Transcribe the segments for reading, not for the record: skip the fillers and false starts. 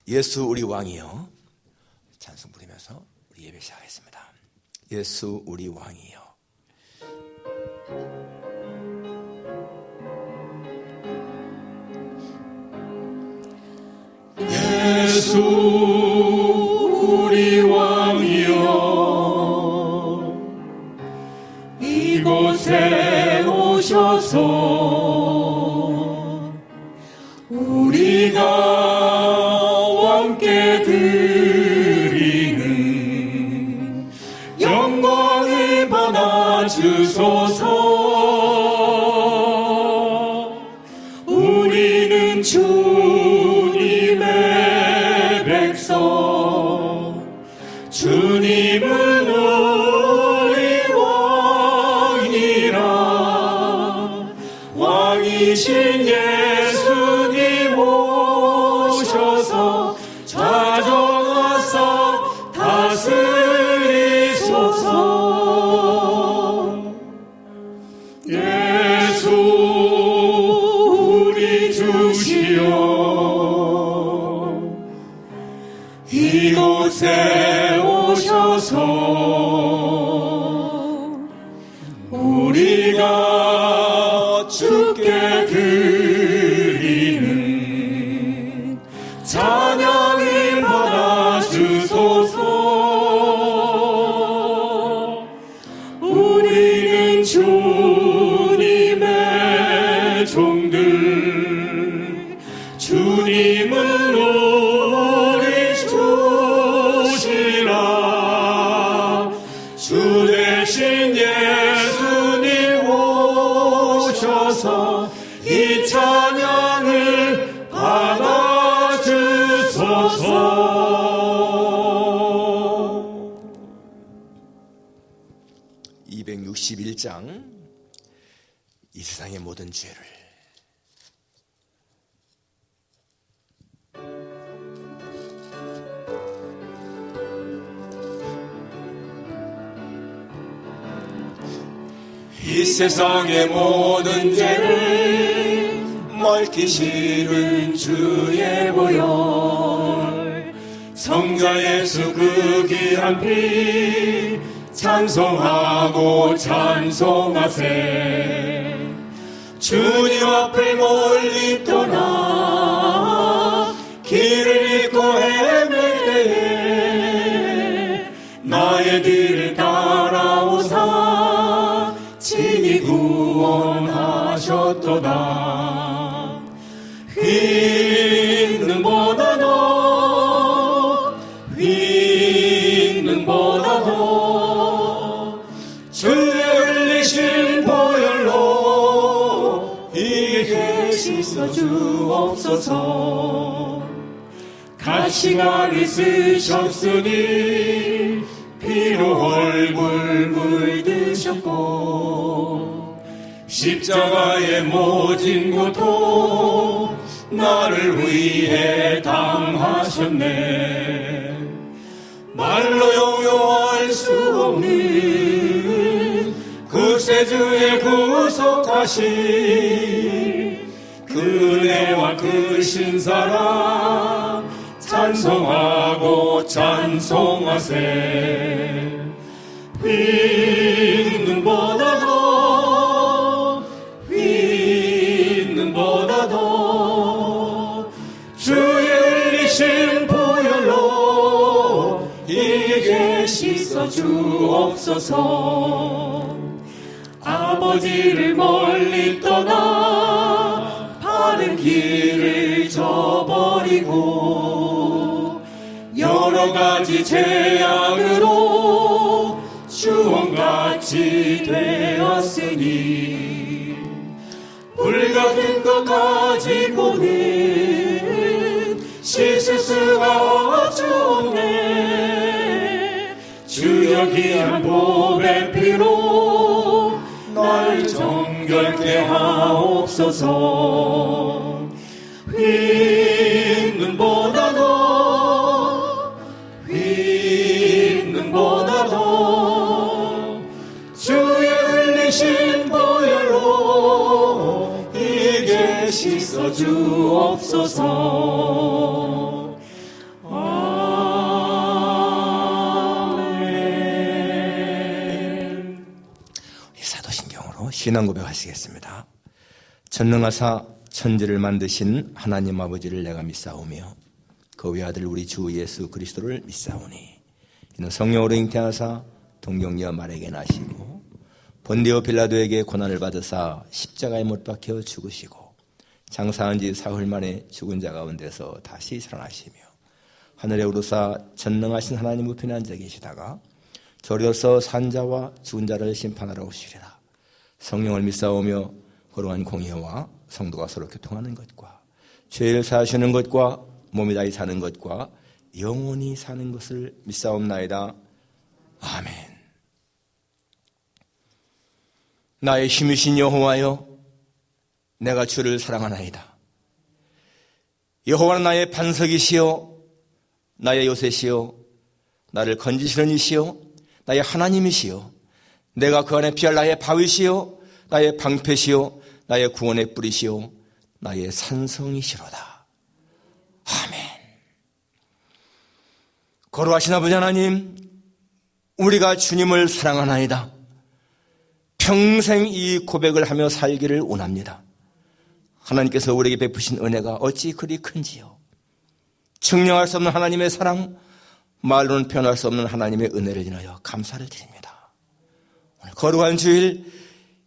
예수 우리 왕이여 찬송 부르면서 우리 예배 시작하겠습니다. 예수 우리 왕이여. 예수 우리 왕이여 이곳에 오셔서 우리가 왕께 드리는 영광을 받아주소서. 우리는 주님의 백성, 주님은 우리 왕이라. 왕이신 예수님 오셔서 좌정하사 다스리소서. 예수 우리 주시여 이곳에 오셔서 우리가 주께 드리는 찬양을 받아주소서. 우리는 주님의 종들, 주님은 우리 주시라. 주 대신 예수님 오셔서 이 찬양을 받아주소서. 이 세상의 모든 죄를 이 세상의 모든 죄를 맑기 싫은 주의 보혈, 성자 예수 그 귀한 피 찬송하고 찬송하세. 주님 앞을 멀리 떠나 길을 잃고 헤맬 때에 나의 뒤를 따라오사 친히 구원하셨도다. 휘는보다도 주의 흘리신 보혈로 이게 씻어 주옵소서. 가시관을 쓰셨으니 피로 얼굴 물드셨고 십자가의 모진 고통 나를 위해 당하셨네. 말로 용용할 수 없는 구세주의 구속하신 그 은혜와 그 신사랑 찬송하고 찬송하세. 휘는보다도 주의 흘리신 보혈로 이게 씻어 주옵소서. 아버지를 멀리 떠나 바른 길을 저버리고 여러 가지 죄악으로 주원같이 되었으니 불같은 것 가지고는 씻을 수가 없네. 주여 귀한 보배 피로 날 정결케 하옵소서. 휘는보다도 주의 흘리신 보혈로 이게 씻어 주옵소서. 신앙 고백하시겠습니다. 전능하사 천지를 만드신 하나님 아버지를 내가 믿사오며 그 외아들 우리 주 예수 그리스도를 믿사오니 이는 성령으로 잉태하사 동정녀 마리아에게 나시고 본디오 빌라도에게 고난을 받으사 십자가에 못 박혀 죽으시고 장사한 지 사흘 만에 죽은 자 가운데서 다시 살아나시며 하늘에 오르사 전능하신 하나님 우편에 앉아 계시다가 저리로서 산자와 죽은 자를 심판하러 오시리라. 성령을 믿사오며 거룩한 공예와 성도가 서로 교통하는 것과 죄를 사하시는 것과 몸이 다히 사는 것과 영원히 사는 것을 믿사옵나이다. 아멘. 나의 힘이신 여호와여, 내가 주를 사랑하나이다. 여호와는 나의 반석이시요 나의 요새시요 나를 건지시는 이시요 나의 하나님이시요 내가 그 안에 피할 나의 바위시요 나의 방패시요 나의 구원의 뿌리시요 나의 산성이시로다. 아멘. 거룩하신 아버지 하나님, 우리가 주님을 사랑하나이다. 평생 이 고백을 하며 살기를 원합니다. 하나님께서 우리에게 베푸신 은혜가 어찌 그리 큰지요. 증명할 수 없는 하나님의 사랑, 말로는 표현할 수 없는 하나님의 은혜를 인하여 감사를 드립니다. 오늘 거룩한 주일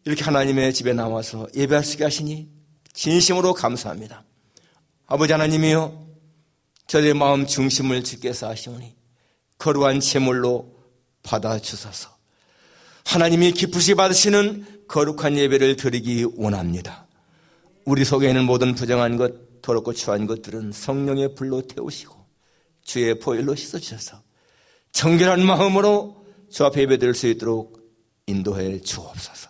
이렇게 하나님의 집에 나와서 예배할 수 있게 하시니 진심으로 감사합니다. 아버지 하나님이여, 저의 마음 중심을 주께서 하시오니 거룩한 제물로 받아주소서. 하나님이 기쁘시게 받으시는 거룩한 예배를 드리기 원합니다. 우리 속에 있는 모든 부정한 것, 더럽고 추한 것들은 성령의 불로 태우시고 주의 보혈로 씻어주셔서 정결한 마음으로 주 앞에 예배드릴 수 있도록 인도해 주옵소서.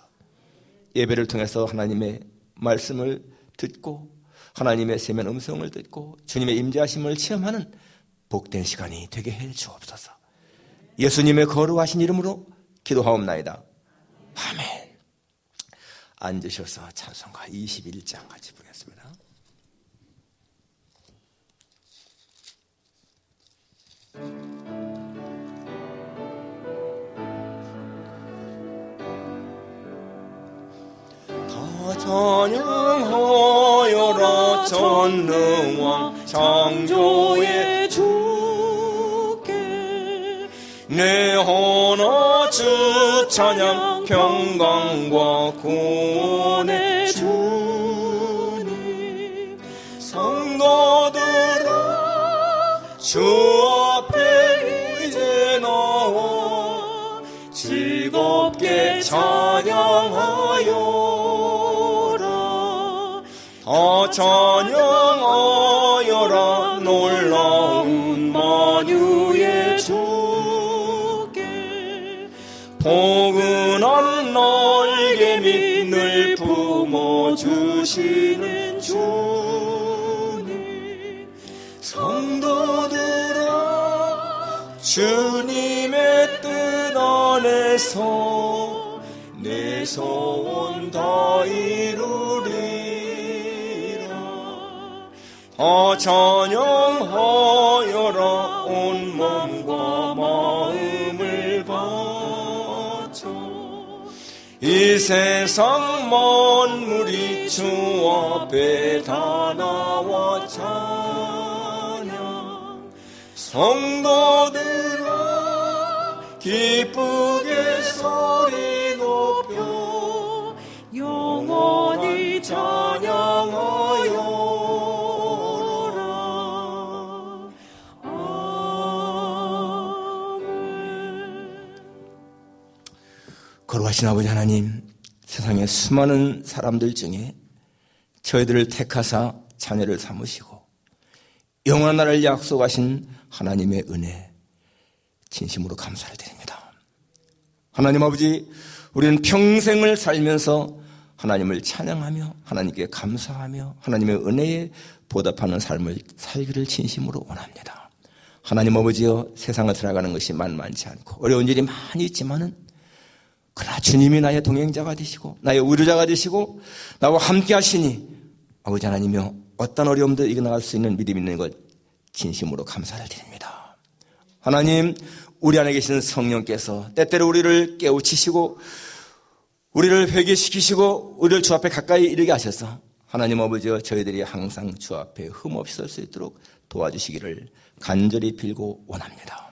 예배를 통해서 하나님의 말씀을 듣고 하나님의 세면 음성을 듣고 주님의 임재하심을 체험하는 복된 시간이 되게 해 주옵소서. 예수님의 거룩하신 이름으로 기도하옵나이다. 아멘. 앉으셔서 찬송가 21장 같이 부르겠습니다. 다 찬양하여라 전능왕 창조의 주께 내 하나 주 찬양 평강과 구원의 주님 성도들아 주 앞에 이제 나와 즐겁게 찬양하여라. 다 찬양하여라 놀라운 만유의 주께 포근한 날개 밑을 품어주시는 주님 성도들아 주님의 뜻 안에서 내 소원 다 이루리라. 다 찬양하여라 온 몸과 마음을 바쳐 이 세상 만물이 주 앞에 다 나와 찬양 성도들아 기쁘게 소리 높여 영원히 찬양하여라. 거룩하신 아버지 하나님, 세상의 수많은 사람들 중에 저희들을 택하사 자녀를 삼으시고 영원한 나라를 약속하신 하나님의 은혜 진심으로 감사를 드립니다. 하나님 아버지, 우리는 평생을 살면서 하나님을 찬양하며 하나님께 감사하며 하나님의 은혜에 보답하는 삶을 살기를 진심으로 원합니다. 하나님 아버지여, 세상을 살아가는 것이 만만치 않고 어려운 일이 많이 있지만은 그러나 주님이 나의 동행자가 되시고 나의 위로자가 되시고 나와 함께 하시니 아버지 하나님이여, 어떤 어려움도 이겨나갈 수 있는 믿음 있는 것 진심으로 감사를 드립니다. 하나님, 우리 안에 계신 성령께서 때때로 우리를 깨우치시고 우리를 회개시키시고 우리를 주 앞에 가까이 이르게 하셔서 하나님 아버지여 저희들이 항상 주 앞에 흠없이 설 수 있도록 도와주시기를 간절히 빌고 원합니다.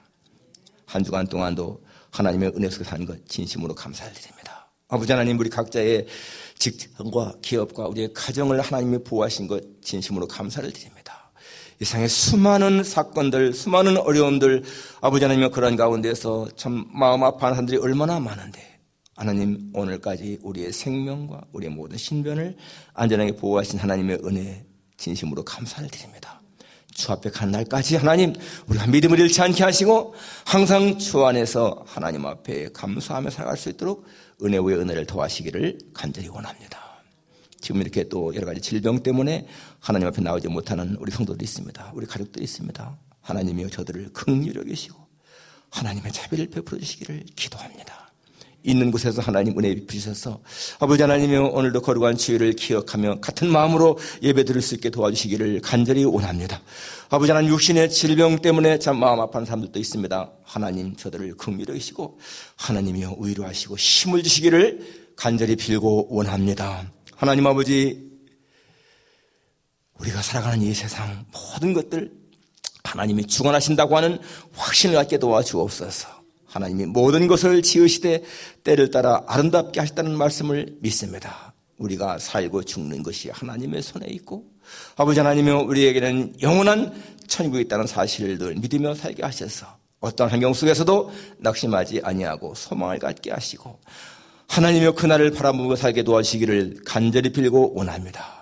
한 주간 동안도 하나님의 은혜 속에 사는 것 진심으로 감사를 드립니다. 아버지 하나님, 우리 각자의 직장과 기업과 우리의 가정을 하나님이 보호하신 것 진심으로 감사를 드립니다. 이 세상에 수많은 사건들, 수많은 어려움들, 아버지 하나님의 그런 가운데서 참 마음 아파하는 사람들이 얼마나 많은데 하나님, 오늘까지 우리의 생명과 우리의 모든 신변을 안전하게 보호하신 하나님의 은혜에 진심으로 감사를 드립니다. 주 앞에 간 날까지 하나님, 우리가 믿음을 잃지 않게 하시고 항상 주 안에서 하나님 앞에 감사하며 살아갈 수 있도록 은혜 위에 은혜를 더하시기를 간절히 원합니다. 지금 이렇게 또 여러 가지 질병 때문에 하나님 앞에 나오지 못하는 우리 성도들이 있습니다. 우리 가족들이 있습니다. 하나님이여 저들을 긍휼히 여기시고 하나님의 자비를 베풀어 주시기를 기도합니다. 있는 곳에서 하나님 은혜 베푸셔서 아버지 하나님이여 오늘도 거룩한 주일을 기억하며 같은 마음으로 예배 드릴 수 있게 도와주시기를 간절히 원합니다. 아버지 하나님, 육신의 질병 때문에 참 마음 아파하는 사람들도 있습니다. 하나님 저들을 긍휼히 여기시고 하나님이여 위로하시고 힘을 주시기를 간절히 빌고 원합니다. 하나님 아버지, 우리가 살아가는 이 세상 모든 것들 하나님이 주관하신다고 하는 확신을 갖게 도와주옵소서. 하나님이 모든 것을 지으시되 때를 따라 아름답게 하셨다는 말씀을 믿습니다. 우리가 살고 죽는 것이 하나님의 손에 있고 아버지 하나님이여 우리에게는 영원한 천국이 있다는 사실을 늘 믿으며 살게 하셔서 어떤 환경 속에서도 낙심하지 아니하고 소망을 갖게 하시고 하나님이여 그날을 바라보고 살게 도와주시기를 간절히 빌고 원합니다.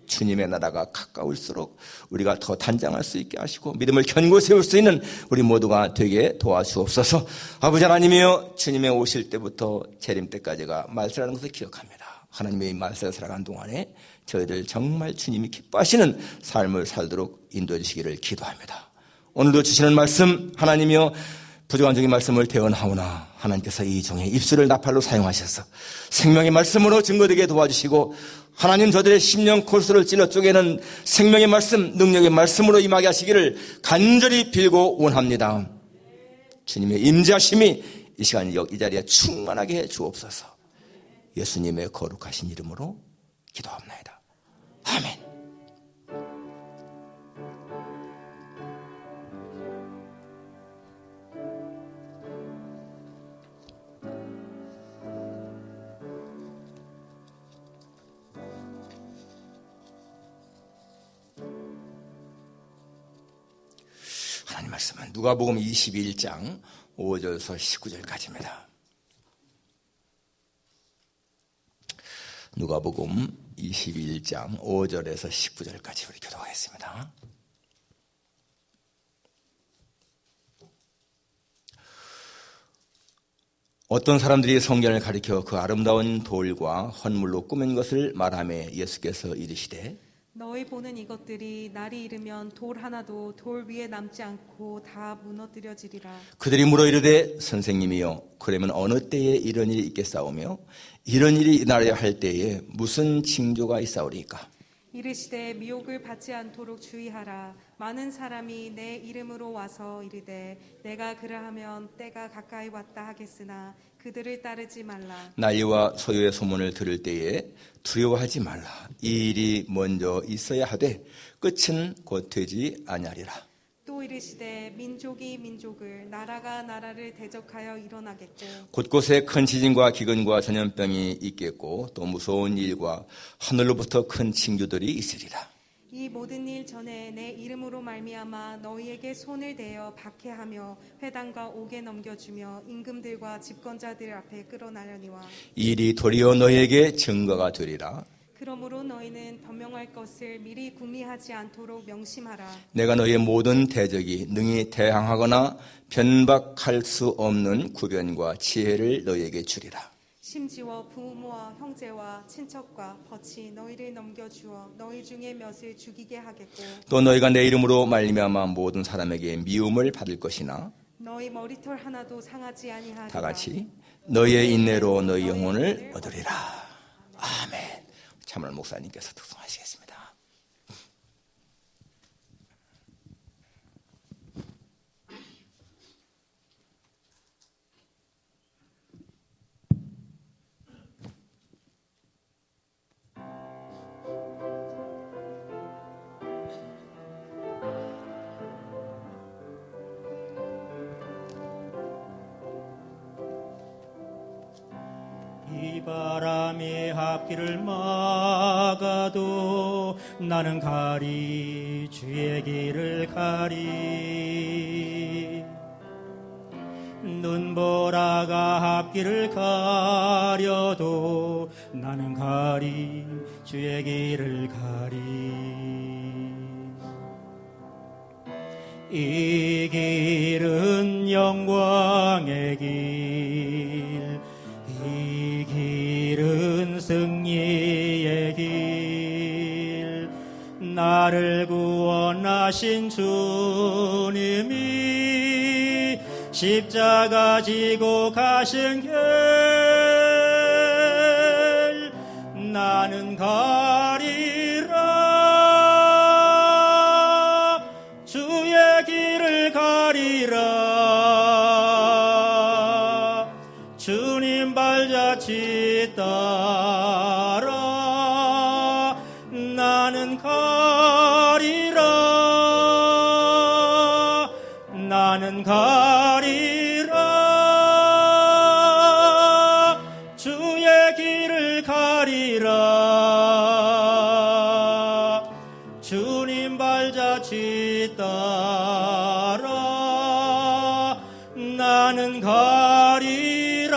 주님의 나라가 가까울수록 우리가 더 단장할 수 있게 하시고 믿음을 견고 세울 수 있는 우리 모두가 되게 도와주옵소서. 아버지 하나님이여 주님의 오실 때부터 재림 때까지가 말세라는 것을 기억합니다. 하나님의 말세를 살아가는 동안에 저희들 정말 주님이 기뻐하시는 삶을 살도록 인도해 주시기를 기도합니다. 오늘도 주시는 말씀 하나님이여 부족한 적인 말씀을 대언하오나 하나님께서 이 종의 입술을 나팔로 사용하셔서 생명의 말씀으로 증거되게 도와주시고 하나님 저들의 심령 골수를 찔러 쪼개는 생명의 말씀, 능력의 말씀으로 임하게 하시기를 간절히 빌고 원합니다. 주님의 임재하심이 이 시간 이 자리에 충만하게 해 주옵소서. 예수님의 거룩하신 이름으로 기도합니다. 아멘. 하나님 말씀은 누가복음 21장 5절에서 19절까지입니다. 누가복음 21장 5절에서 19절까지 우리 교독하겠습니다. 어떤 사람들이 성전을 가리켜 그 아름다운 돌과 헌물로 꾸민 것을 말하며 예수께서 이르시되 너희 보는 이것들이 날이 이르면 돌 하나도 돌 위에 남지 않고 다 무너뜨려지리라. 그들이 물어 이르되 선생님이여 그러면 어느 때에 이런 일이 있겠사오며 이런 일이 일어나려 할 때에 무슨 징조가 있사오리까? 이르시되 미혹을 받지 않도록 주의하라. 많은 사람이 내 이름으로 와서 이르되 내가 그러하면 때가 가까이 왔다 하겠으나 그들을 따르지 말라. 난리와 소요의 소문을 들을 때에 두려워하지 말라. 이 일이 먼저 있어야 하되 끝은 곧 되지 아니하리라. 또 이르시되 민족이 민족을 나라가 나라를 대적하여 일어나겠고 곳곳에 큰 지진과 기근과 전염병이 있겠고 또 무서운 일과 하늘로부터 큰 징조들이 있으리라. 이 모든 일 전에 내 이름으로 말미암아 너희에게 손을 대어 박해하며 회당과 옥에 넘겨주며 임금들과 집권자들 앞에 끌어나려니와 이 일이 도리어 너희에게 증거가 되리라. 그러므로 너희는 변명할 것을 미리 궁리하지 않도록 명심하라. 내가 너희의 모든 대적이 능히 대항하거나 변박할 수 없는 구변과 지혜를 너희에게 주리라. 심지어 부모와 형제와 친척과 벗이 너희를 넘겨주어 너희 중에 몇을 죽이게 하겠고 또 너희가 내 이름으로 말미암아 모든 사람에게 미움을 받을 것이나 너희 머리털 하나도 상하지 아니하리라. 다 같이 너희의 인내로 너희 영혼을 얻으리라. 아멘. 참을 목사님께서 특송하시겠습니다. 바람이 앞길을 막아도 나는 가리 주의 길을 가리 눈보라가 앞길을 가려도 나는 가리 주의 길을 가리 이 길은 영광의 길, 이 길은 승리의 길, 나를 구원하신 주님이 십자가 지고 가신 길, 나는 가리라 주의 길을 가리라 주님 발자취 따라 나는 가리라 나는 가리라 주의 길을 가리라 주님 발자취 따라 나는 가리라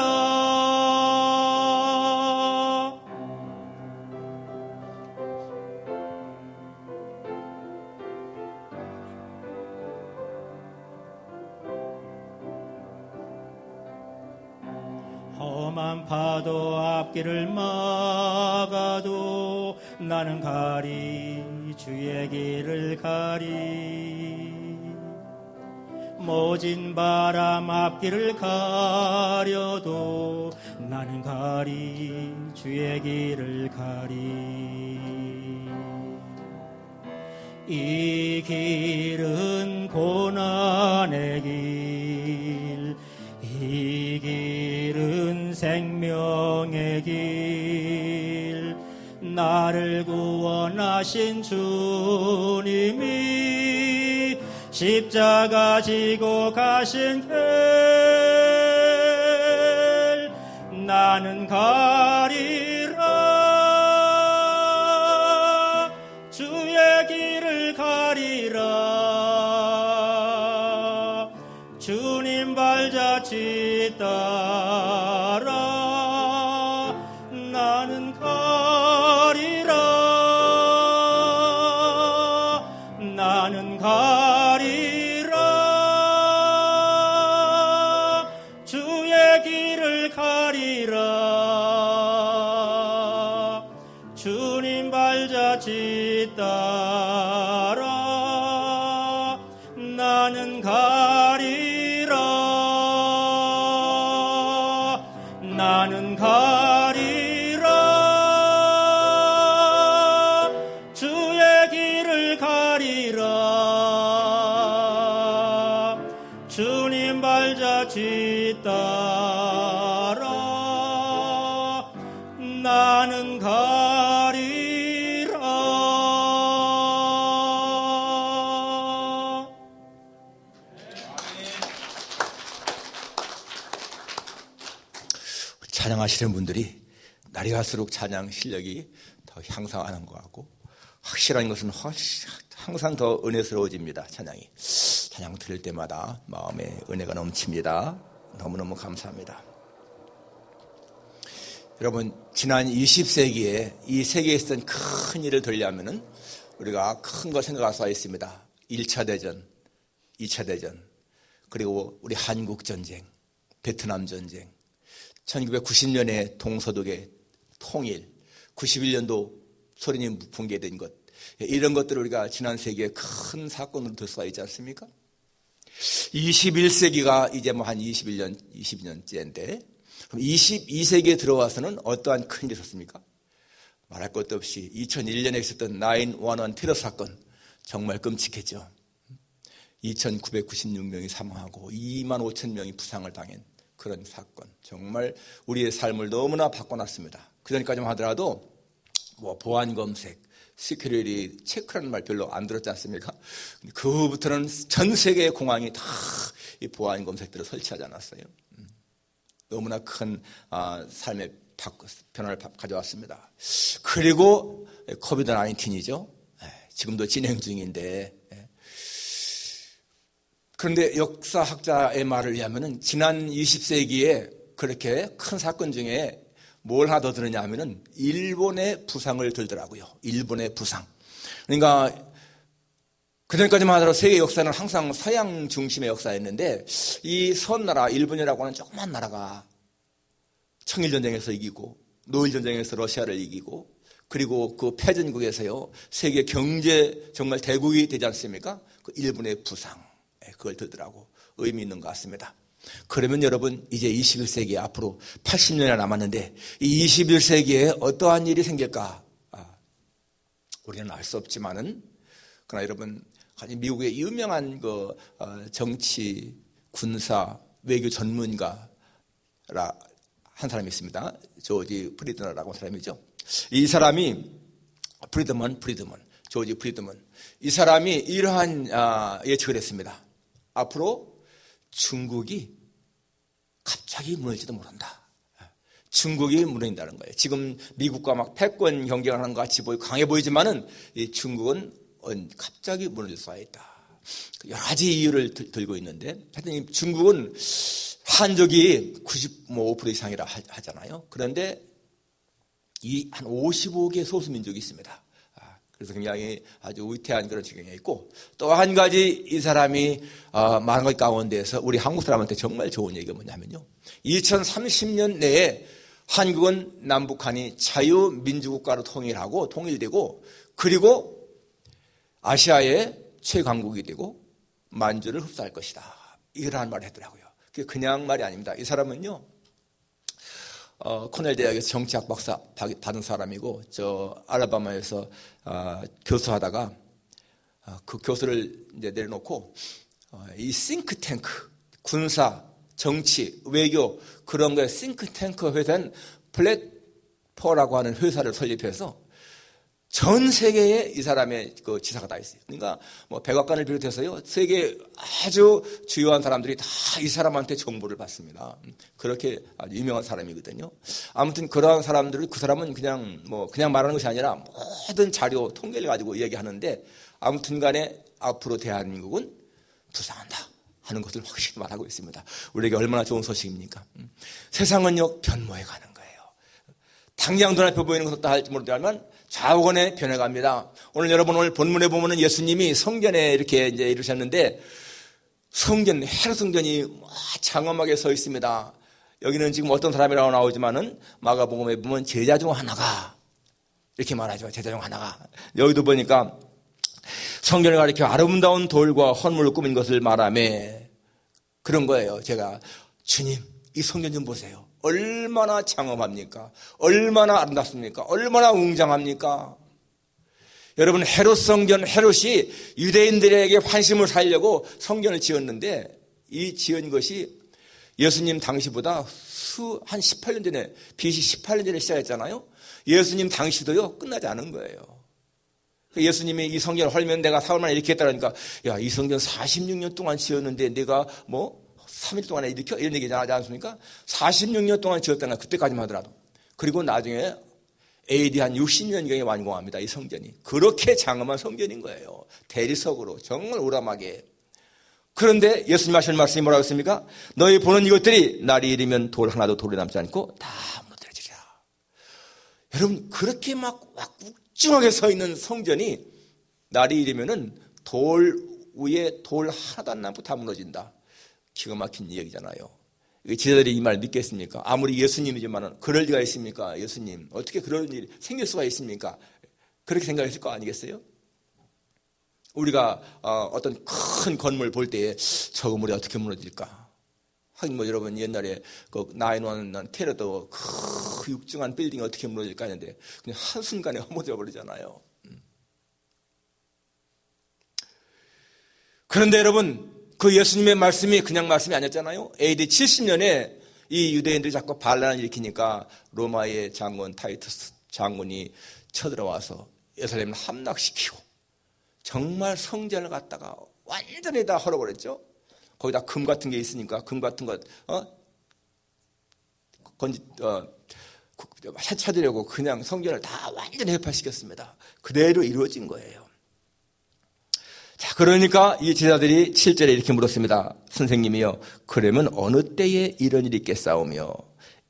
험한 파도 앞길을 막아도 나는 가리 주의 길을 가리 모진 바람 앞길을 가려도 나는 가리 주의 길을 가리 이 길은 고난의 길, 이 길은 생명의 길, 나를 구원하신 주님이 십자가 지고 가신 길, 나는 가리라 주의 길을 가리라 주님 발자취 따라 나는 가리라 나는 가리라 주의 길을 가리라 주님 발자취 따라 나는 가리라 나는 가리라 주의 길을 가리라 주님 발자취 따라 나는 가리라 찬양하시는 분들이 날이 갈수록 찬양 실력이 더 향상하는 것 같고 확실한 것은 항상 더 은혜스러워집니다. 찬양 들을 때마다 마음에 은혜가 넘칩니다. 너무너무 감사합니다. 여러분 지난 20세기에 이 세계에 있었던 큰 일을 들려하면은 우리가 큰 거 생각할 수가 있습니다. 1차 대전, 2차 대전, 그리고 우리 한국 전쟁, 베트남 전쟁, 1990년에 동서독의 통일, 91년도 소련이 붕괴된 것, 이런 것들을 우리가 지난 세기에 큰 사건으로 들 수가 있지 않습니까? 21세기가 이제 뭐 한 22년째인데, 그럼 22세기에 들어와서는 어떠한 큰 일이 있었습니까? 말할 것도 없이 2001년에 있었던 9/11 테러 사건, 정말 끔찍했죠. 2,996명이 사망하고 25,000명이 부상을 당한 그런 사건, 정말 우리의 삶을 너무나 바꿔놨습니다. 그전까지만 하더라도 뭐 보안 검색, 시큐리티 체크라는 말 별로 안 들었지 않습니까? 그 후부터는 전 세계의 공항이 다 이 보안 검색들을 설치하지 않았어요. 너무나 큰 삶의 변화를 가져왔습니다. 그리고 코비드 19이죠. 지금도 진행 중인데, 그런데 역사학자의 말을 의하면 지난 20세기에 그렇게 큰 사건 중에 뭘 하나 더 들었냐 하면은 일본의 부상을 들더라고요. 일본의 부상. 그러니까 그전까지만 하더라도 세계 역사는 항상 서양 중심의 역사였는데 이 섬나라 일본이라고 하는 조그만 나라가 청일전쟁에서 이기고 노일전쟁에서 러시아를 이기고 그리고 그 패전국에서요 세계 경제 정말 대국이 되지 않습니까? 그 일본의 부상 그걸 들더라고. 의미 있는 것 같습니다. 그러면 여러분 이제 21세기 앞으로 80년이 남았는데 이 21세기에 어떠한 일이 생길까? 우리는 알 수 없지만은 그러나 여러분 미국의 유명한 그 정치, 군사, 외교 전문가라 한 사람이 있습니다. 조지 프리드먼이라고 하는 사람이죠. 이 사람이 조지 프리드먼. 이 사람이 이러한 예측을 했습니다. 앞으로 중국이 갑자기 무너질지도 모른다. 중국이 무너진다는 거예요. 지금 미국과 막 패권 경쟁하는 것 같이 강해 보이지만은 이 중국은 갑자기 무너질 수가 있다. 여러 가지 이유를 들고 있는데, 하여튼 중국은 한족이 95% 이상이라 하잖아요. 그런데 한 55개 소수민족이 있습니다. 그래서 굉장히 아주 위태한 그런 지경에 있고, 또 한 가지 이 사람이 말한 것 가운데에서 우리 한국 사람한테 정말 좋은 얘기가 뭐냐면요. 2030년 내에 한국은 남북한이 자유민주국가로 통일되고 그리고 아시아의 최강국이 되고 만주를 흡수할 것이다. 이러한 말을 했더라고요. 그게 그냥 말이 아닙니다. 이 사람은요. 코넬 대학에서 정치학 박사 받은 사람이고 저 알라바마에서 교수하다가 그 교수를 이제 내려놓고 이 싱크탱크 군사 정치 외교 그런 거에 싱크탱크 회사인 플랫포라고 하는 회사를 설립해서 전 세계에 이 사람의 그 지사가 다 있어요. 그러니까 뭐 백악관을 비롯해서요 세계 아주 주요한 사람들이 다 이 사람한테 정보를 받습니다. 그렇게 아주 유명한 사람이거든요. 아무튼 그러한 사람들을 그 사람은 그냥 말하는 것이 아니라 모든 자료 통계를 가지고 얘기하는데 아무튼간에 앞으로 대한민국은 부상한다 하는 것을 확실히 말하고 있습니다. 우리에게 얼마나 좋은 소식입니까? 세상은요 변모해 가는 거예요. 당장 눈앞에 보이는 것도 할지 모르지만 좌우간에 변해갑니다. 오늘 본문에 보면은 예수님이 성전에 이렇게 이제 이루셨는데 헤롯 성전이 장엄하게 서 있습니다. 여기는 지금 어떤 사람이라고 나오지만은 마가복음에 보면 제자 중 하나가 이렇게 말하죠. 제자 중 하나가. 여기도 보니까 성전을 가리켜 아름다운 돌과 헌물을 꾸민 것을 말하며 그런 거예요. 제가 주님 이 성전 좀 보세요. 얼마나 장엄합니까? 얼마나 아름답습니까? 얼마나 웅장합니까? 여러분 헤롯 성전, 헤롯이 유대인들에게 환심을 살려고 성전을 지었는데 이 지은 것이 예수님 당시보다 한 18년 전에 BC 18년 전에 시작했잖아요. 예수님 당시도요 끝나지 않은 거예요. 예수님이 이 성전을 헐면 내가 4월 만에 이렇게 했다니까 야, 이 성전 46년 동안 지었는데 내가 3일 동안에 일으켜? 이런 얘기 하지 않습니까? 46년 동안 지었다는 그때까지만 하더라도. 그리고 나중에 AD 한 60년경에 완공합니다. 이 성전이. 그렇게 장엄한 성전인 거예요. 대리석으로 정말 우람하게. 그런데 예수님 하신 말씀이 뭐라고 했습니까? 너희 보는 이것들이 날이 이르면 돌 하나도 돌에 남지 않고 다 무너뜨려지리라. 여러분 그렇게 막 욱중하게 서 있는 성전이 날이 이르면은 돌 위에 돌 하나도 안 남고 다 무너진다. 기가 막힌 얘기잖아요. 제자들이 이 말 믿겠습니까? 아무리 예수님이지만 그럴 리가 있습니까? 예수님 어떻게 그런 일이 생길 수가 있습니까? 그렇게 생각했을 거 아니겠어요? 우리가 어떤 큰 건물 볼 때에 저 건물이 어떻게 무너질까? 하긴 여러분 옛날에 그 9/11 테러도 그 육중한 빌딩이 어떻게 무너질까 했는데 그냥 한순간에 허무져 버리잖아요. 그런데 여러분 그 예수님의 말씀이 그냥 말씀이 아니었잖아요. AD 70년에 이 유대인들이 자꾸 반란을 일으키니까 로마의 장군 타이투스 장군이 쳐들어와서 예루살렘을 함락시키고 정말 성전을 갖다가 완전히 다 헐어버렸죠. 거기다 금 같은 게 있으니까 금 같은 것 찾으려고 그냥 성전을 다 완전히 해파시켰습니다. 그대로 이루어진 거예요. 자, 그러니까 이 제자들이 7절에 이렇게 물었습니다. 선생님이요, 그러면 어느 때에 이런 일이 있겠사오며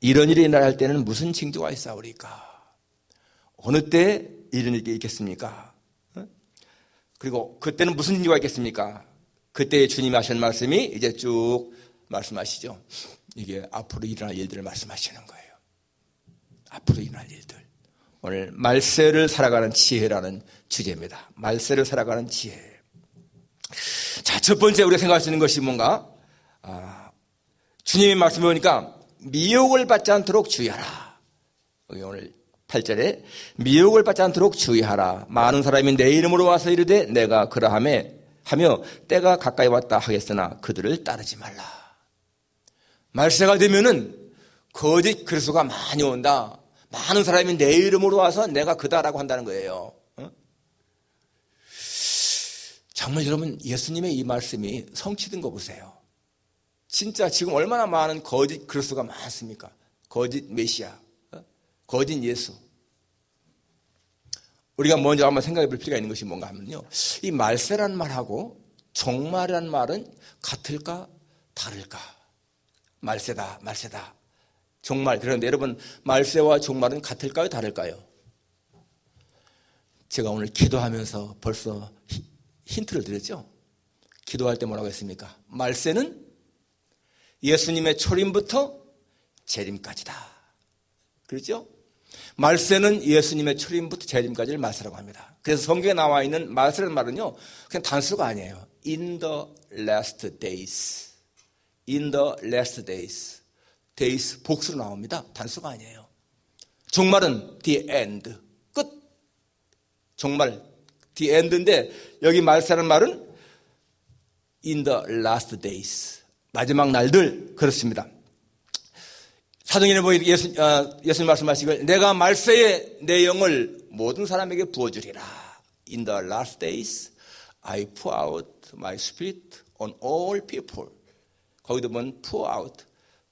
이런 일이 일어날 때는 무슨 징조가 있사오리까? 어느 때에 이런 일이 있겠습니까? 그리고 그때는 무슨 징조가 있겠습니까? 그때 주님이 하신 말씀이 이제 쭉 말씀하시죠. 이게 앞으로 일어날 일들을 말씀하시는 거예요. 앞으로 일어날 일들. 오늘 말세를 살아가는 지혜라는 주제입니다. 말세를 살아가는 지혜. 자, 첫 번째 우리가 생각할 수 있는 것이 뭔가? 주님의 말씀을 보니까 미혹을 받지 않도록 주의하라. 여기 오늘 8절에 미혹을 받지 않도록 주의하라. 많은 사람이 내 이름으로 와서 이르되 내가 그러하며 때가 가까이 왔다 하겠으나 그들을 따르지 말라. 말세가 되면은 거짓 그리스도가 많이 온다. 많은 사람이 내 이름으로 와서 내가 그다라고 한다는 거예요. 정말 여러분, 예수님의 이 말씀이 성취된 거 보세요. 진짜 지금 얼마나 많은 거짓 그리스도가 많습니까? 거짓 메시아, 거짓 예수. 우리가 먼저 한번 생각해 볼 필요가 있는 것이 뭔가 하면요, 이 말세라는 말하고 종말이라는 말은 같을까 다를까? 말세다, 종말. 그런데 여러분, 말세와 종말은 같을까요 다를까요? 제가 오늘 기도하면서 벌써 힌트를 드렸죠. 기도할 때 뭐라고 했습니까? 말세는 예수님의 초림부터 재림까지다. 그렇죠? 말세는 예수님의 초림부터 재림까지를 말세라고 합니다. 그래서 성경에 나와 있는 말세라는 말은요, 그냥 단수가 아니에요. In the last days. In the last days. days 복수로 나옵니다. 단수가 아니에요. 종말은 the end. 끝. 종말. the end인데 여기 말세라는 말은 in the last days. 마지막 날들. 그렇습니다. 사도행전에 보면 예수님 말씀하시길 내가 말세에 내 영을 모든 사람에게 부어주리라. In the last days I pour out my spirit on all people. 거기도 보면 pour out,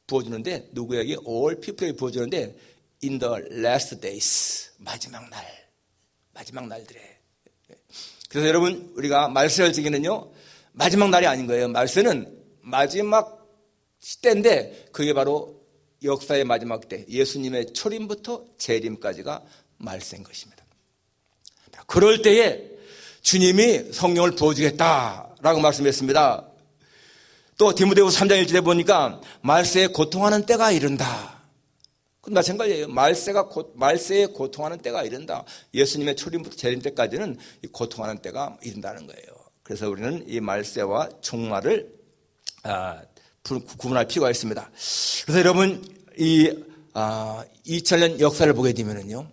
부어주는데 누구에게? all people에게 부어주는데 in the last days, 마지막 날들에. 그래서 여러분, 우리가 말세를 지기는요, 마지막 날이 아닌 거예요. 말세는 마지막 시대인데 그게 바로 역사의 마지막 때, 예수님의 초림부터 재림까지가 말세인 것입니다. 그럴 때에 주님이 성령을 부어주겠다라고 말씀했습니다. 또 디모데후서 3장 1절에 보니까 말세에 고통하는 때가 이른다. 그건 마찬가지예요. 말세에 고통하는 때가 이른다. 예수님의 초림부터 재림 때까지는 이 고통하는 때가 이른다는 거예요. 그래서 우리는 이 말세와 종말을 구분할 필요가 있습니다. 그래서 여러분, 이 2000년 역사를 보게 되면은요,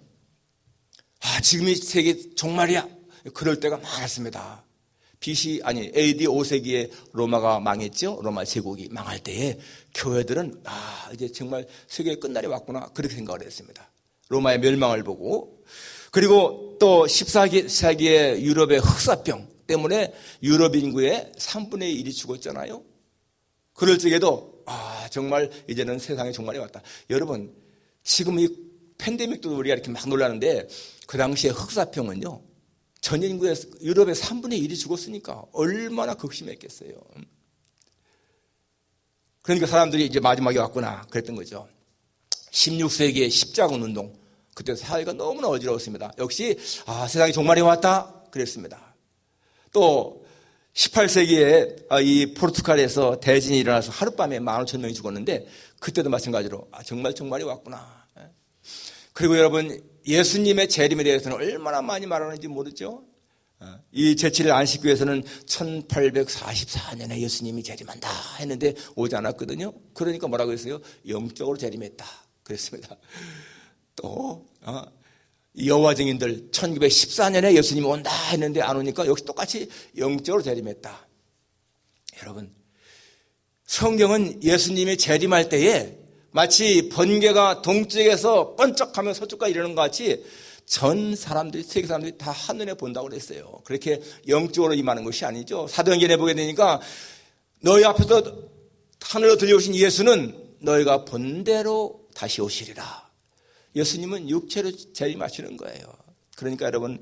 지금이 세계 종말이야. 그럴 때가 많았습니다. AD 5세기에 로마가 망했죠. 로마 제국이 망할 때에 교회들은 이제 정말 세계의 끝날이 왔구나, 그렇게 생각을 했습니다. 로마의 멸망을 보고. 그리고 또 14세기에 유럽의 흑사병 때문에 유럽 인구의 3분의 1이 죽었잖아요. 그럴 적에도 정말 이제는 세상의 종말이 왔다. 여러분, 지금 이 팬데믹도 우리가 이렇게 막 놀라는데 그 당시에 흑사병은요, 전 인구의 유럽의 3분의 1이 죽었으니까 얼마나 극심했겠어요. 그러니까 사람들이 이제 마지막에 왔구나, 그랬던 거죠. 16세기의 십자군 운동, 그때 사회가 너무나 어지러웠습니다. 역시 세상의 종말이 왔다, 그랬습니다. 또 18세기에 이 포르투갈에서 대진이 일어나서 하룻밤에 15,000명이 죽었는데 그때도 마찬가지로 정말 종말이 왔구나. 그리고 여러분, 예수님의 재림에 대해서는 얼마나 많이 말하는지 모르죠. 이 제7일 안식교에서는 1844년에 예수님이 재림한다 했는데 오지 않았거든요. 그러니까 뭐라고 했어요? 영적으로 재림했다 그랬습니다. 또 여호와 증인들 1914년에 예수님이 온다 했는데 안 오니까 역시 똑같이 영적으로 재림했다. 여러분, 성경은 예수님이 재림할 때에 마치 번개가 동쪽에서 번쩍하며 서쪽까지 이러는 것 같이 전 사람들이, 세계 사람들이 다 한눈에 본다고 그랬어요. 그렇게 영적으로 임하는 것이 아니죠. 사도행전에 보게 되니까 너희 앞에서 하늘로 들려오신 예수는 너희가 본 대로 다시 오시리라. 예수님은 육체로 재림하시는 거예요. 그러니까 여러분,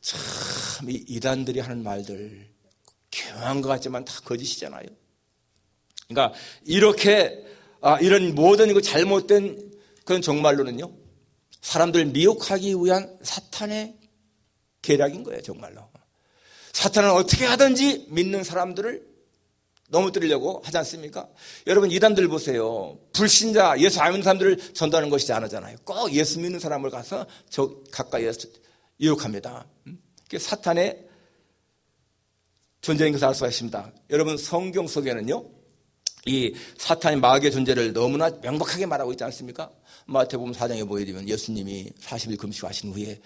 참 이 이단들이 하는 말들 교묘한 것 같지만 다 거짓이잖아요. 그러니까 이렇게 이런 모든 그 잘못된 그런 종말론은요, 사람들 미혹하기 위한 사탄의 계략인 거예요. 정말로 사탄은 어떻게 하든지 믿는 사람들을 넘어뜨리려고 하지 않습니까? 여러분, 이단들 보세요. 불신자, 예수 안 믿는 사람들을 전도하는 것이지 않잖아요. 꼭 예수 믿는 사람을 가서 가까이에서 유혹합니다. 사탄의 존재인 것을 알 수가 있습니다. 여러분, 성경 속에는요, 이 사탄의 마귀의 존재를 너무나 명백하게 말하고 있지 않습니까? 마태복음 4장에 보게 되면 예수님이 40일 금식하신 후에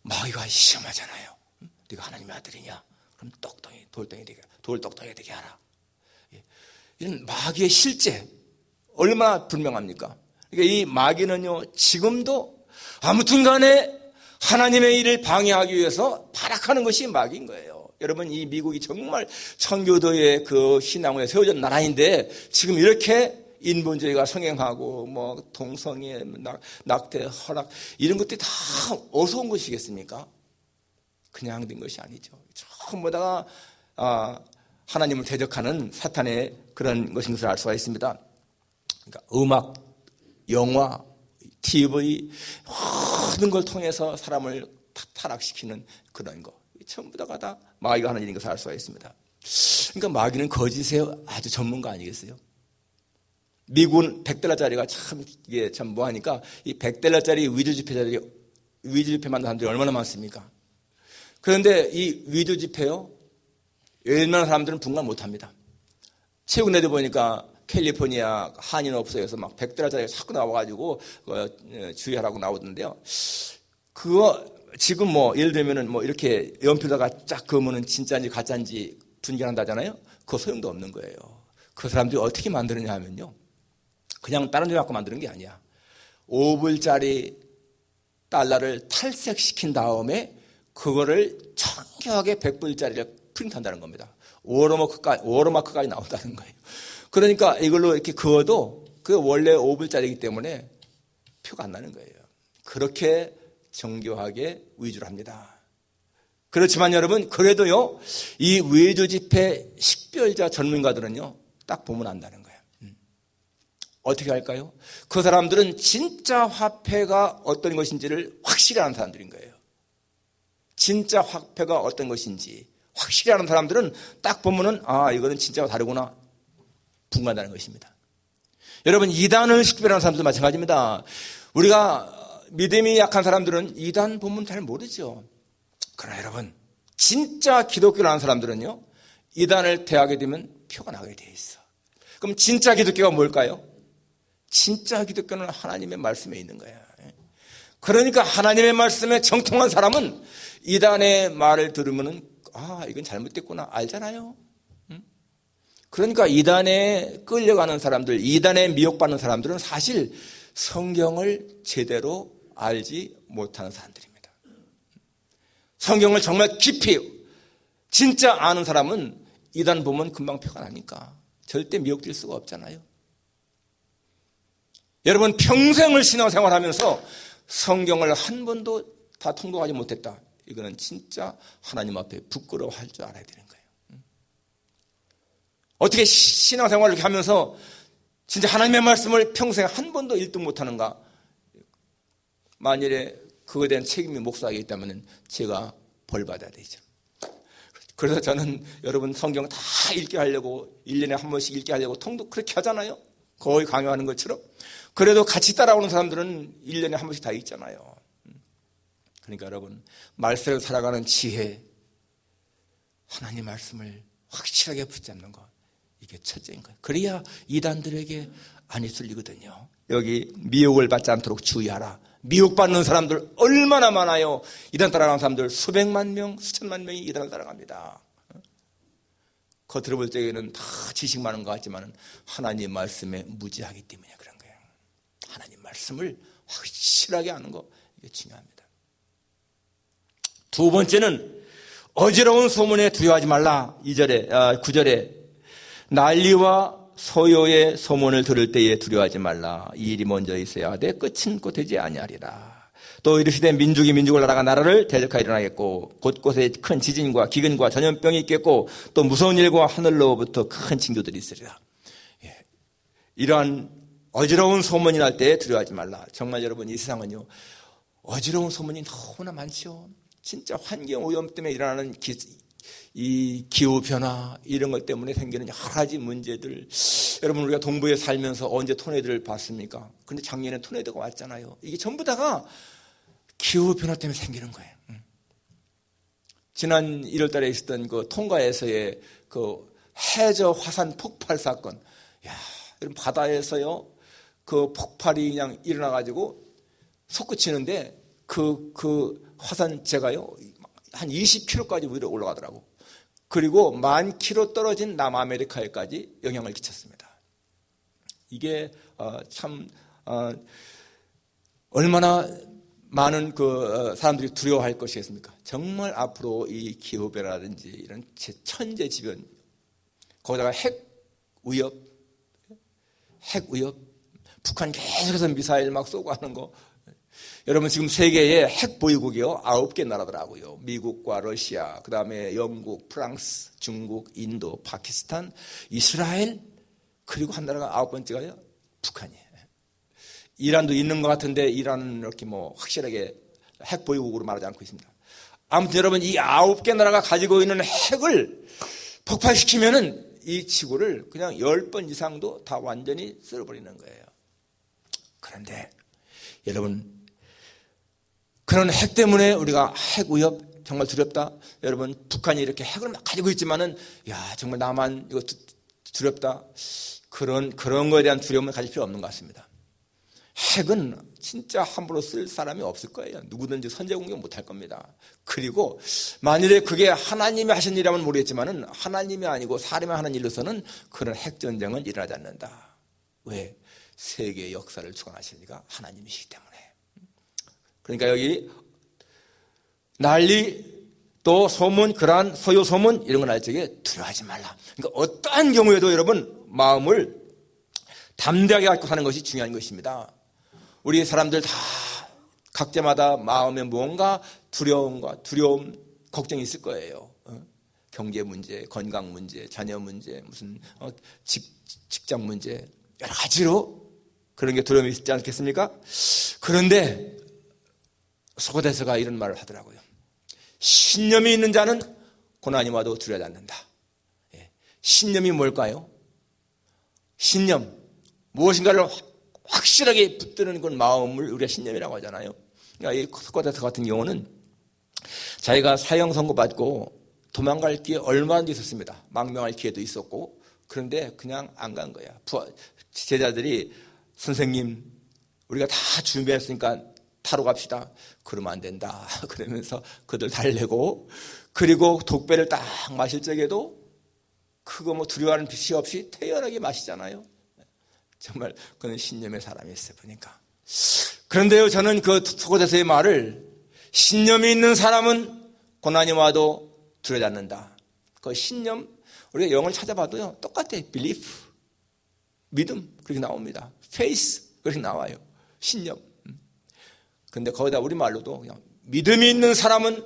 마귀가 시험하잖아요. 네가 하나님의 아들이냐? 그럼 돌똑똑이 되게 하라. 이런 마귀의 실제 얼마나 분명합니까? 그러니까 이 마귀는요, 지금도 아무튼 간에 하나님의 일을 방해하기 위해서 발악하는 것이 마귀인 거예요. 여러분, 이 미국이 정말 청교도의 그 신앙에 세워진 나라인데 지금 이렇게 인본주의가 성행하고 뭐 동성애, 낙태, 허락 이런 것들이 다 어디서 온 것이겠습니까? 그냥 된 것이 아니죠. 전부 다가 하나님을 대적하는 사탄의 그런 것인 것을 알 수가 있습니다. 그러니까 음악, 영화, TV 모든 걸 통해서 사람을 타락시키는 그런 거 전부 다가 마귀가 하는 일인 것을 알 수가 있습니다. 그러니까 마귀는 거짓에 아주 전문가 아니겠어요? 미국은 $100짜리가 이게 참 뭐하니까 이 $100짜리 위조 지폐 만든 사람들이 얼마나 많습니까? 그런데 이 위조 지폐요, 웬만한 사람들은 분간 못합니다. 최근에도 보니까 캘리포니아 한인업소에서 막 $100짜리가 자꾸 나와가지고 주의하라고 나오던데요. 그거 지금 뭐 예를 들면은 뭐 이렇게 연필에다가 쫙 그으면은 진짜인지 가짜인지 분간한다잖아요. 그거 소용도 없는 거예요. 그 사람들이 어떻게 만드느냐 하면요, 그냥 다른 데 갖고 만드는 게 아니야. 5불짜리 달러를 탈색시킨 다음에 그거를 정교하게 100불짜리를 프린트한다는 겁니다. 워터마크까지 나온다는 거예요. 그러니까 이걸로 이렇게 그어도 그 원래 5불짜리이기 때문에 표가 안 나는 거예요. 그렇게 정교하게 위조를 합니다. 그렇지만 여러분, 그래도요, 이 위조 지폐 식별자 전문가들은요, 딱 보면 안다는 거예요. 어떻게 할까요? 그 사람들은 진짜 화폐가 어떤 것인지를 확실히 아는 사람들인 거예요. 진짜 화폐가 어떤 것인지 확실히 아는 사람들은 딱 보면은 이거는 진짜와 다르구나 분간한다는 것입니다. 여러분, 이단을 식별하는 사람도 마찬가지입니다. 우리가 믿음이 약한 사람들은 이단 보면 잘 모르죠. 그러나 여러분, 진짜 기독교를 아는 사람들은요, 이단을 대하게 되면 표가 나게 돼 있어. 그럼 진짜 기독교가 뭘까요? 진짜 기독교는 하나님의 말씀에 있는 거야. 그러니까 하나님의 말씀에 정통한 사람은 이단의 말을 들으면은 이건 잘못됐구나 알잖아요. 그러니까 이단에 끌려가는 사람들, 이단에 미혹받는 사람들은 사실 성경을 제대로 알지 못하는 사람들입니다. 성경을 정말 깊이 진짜 아는 사람은 이단 보면 금방 표가 나니까 절대 미혹될 수가 없잖아요. 여러분, 평생을 신앙생활하면서 성경을 한 번도 다 통독하지 못했다. 이거는 진짜 하나님 앞에 부끄러워할 줄 알아야 되는 거예요. 어떻게 신앙생활을 이렇게 하면서 진짜 하나님의 말씀을 평생 한 번도 1등 못하는가? 만일에 그거에 대한 책임이 목사에게 있다면 제가 벌 받아야 되죠. 그래서 저는 여러분 성경 다 읽게 하려고 1년에 한 번씩 읽게 하려고 통독 그렇게 하잖아요. 거의 강요하는 것처럼. 그래도 같이 따라오는 사람들은 1년에 한 번씩 다 읽잖아요. 그러니까 여러분, 말세를 살아가는 지혜, 하나님 말씀을 확실하게 붙잡는 것, 이게 첫째인 거예요. 그래야 이단들에게 안 휩쓸리거든요. 여기 미혹을 받지 않도록 주의하라. 미혹받는 사람들 얼마나 많아요. 이단 따라가는 사람들 수백만 명, 수천만 명이 이단을 따라갑니다. 겉으로 볼 때에는 다 지식 많은 것 같지만 하나님 말씀에 무지하기 때문에 그런 거예요. 하나님 말씀을 확실하게 아는 거, 이게 중요합니다. 두 번째는 어지러운 소문에 두려워하지 말라. 9절에 난리와 소요의 소문을 들을 때에 두려워하지 말라. 이 일이 먼저 있어야 하되 끝은 곧 되지 아니하리라. 또 이르시되 민족이 민족을 나라가 나라를 대적하여 일어나겠고 곳곳에 큰 지진과 기근과 전염병이 있겠고 또 무서운 일과 하늘로부터 큰 징조들이 있으리라. 이러한 어지러운 소문이 날 때 두려워하지 말라. 정말 여러분, 이 세상은요, 어지러운 소문이 너무나 많죠. 진짜 환경 오염 때문에 일어나는 이 기후변화 이런 것 때문에 생기는 여러 가지 문제들. 여러분, 우리가 동부에 살면서 언제 토네이도를 봤습니까? 그런데 작년에 토네이도가 왔잖아요. 이게 전부 다가 기후변화 때문에 생기는 거예요. 지난 1월 달에 있었던 그 통가에서의 그 해저 화산 폭발 사건. 야, 여러분, 바다에서요, 그 폭발이 그냥 일어나가지고 솟구치는데 그 화산재가요, 한 20km까지 위로 올라가더라고. 그리고 10,000km 떨어진 남아메리카에까지 영향을 끼쳤습니다. 이게 참 얼마나 많은 그 사람들이 두려워할 것이겠습니까? 정말 앞으로 이 기후변화라든지 이런 천재지변, 거기다가 핵 위협, 북한 계속해서 미사일 막 쏘고 하는 거. 여러분, 지금 세계에 핵 보유국이요 9개 나라더라고요. 미국과 러시아, 그 다음에 영국, 프랑스, 중국, 인도, 파키스탄, 이스라엘, 그리고 한 나라가 9번째가요 북한이에요. 이란도 있는 것 같은데 이란은 이렇게 뭐 확실하게 핵 보유국으로 말하지 않고 있습니다. 아무튼 여러분, 이 9개 나라가 가지고 있는 핵을 폭발시키면은 이 지구를 그냥 10번 이상도 다 완전히 쓸어버리는 거예요. 그런데 여러분, 그런 핵 때문에 우리가 핵 위협 정말 두렵다. 여러분, 북한이 이렇게 핵을 막 가지고 있지만은, 야, 정말 나만 이거 두렵다. 그런 거에 대한 두려움을 가질 필요 없는 것 같습니다. 핵은 진짜 함부로 쓸 사람이 없을 거예요. 누구든지 선제 공격 못할 겁니다. 그리고 만일에 그게 하나님이 하신 일이라면 모르겠지만은, 하나님이 아니고 사람이 하는 일로서는 그런 핵전쟁은 일어나지 않는다. 왜? 세계의 역사를 주관하시니까 하나님이시기 때문에. 그러니까 여기 난리, 또 소문, 그러한 소요 소문 이런 거 날 적에 두려워하지 말라. 그러니까 어떠한 경우에도 여러분 마음을 담대하게 갖고 사는 것이 중요한 것입니다. 우리 사람들 다 각자마다 마음에 뭔가 두려움, 걱정이 있을 거예요. 경제 문제, 건강 문제, 자녀 문제, 무슨 직장 문제, 여러 가지로 그런 게 두려움이 있지 않겠습니까? 그런데 소고대서가 이런 말을 하더라고요. 신념이 있는 자는 고난이 와도 두려워하지 않는다. 신념이 뭘까요? 신념, 무엇인가를 확실하게 붙드는 건 마음을 우리가 신념이라고 하잖아요. 그러니까 이 소고대서 같은 경우는 자기가 사형 선고 받고 도망갈 기회 얼마나 있었습니다. 망명할 기회도 있었고, 그런데 그냥 안 간 거야. 제자들이 선생님, 우리가 다 준비했으니까 타러 갑시다. 그러면 안 된다. 그러면서 그들 달래고, 그리고 독배를 딱 마실 적에도 그거 뭐 두려워하는 빛이 없이 태연하게 마시잖아요. 정말 그는 신념의 사람이었어요, 보니까. 그런데요, 저는 그 소고대서의 말을, 신념이 있는 사람은 고난이 와도 두려워하지 않는다. 그 신념, 우리가 영어를 찾아봐도요, 똑같아요. belief, 믿음, 그렇게 나옵니다. faith, 그렇게 나와요. 신념. 그런데 거기다 우리말로도 그냥 믿음이 있는 사람은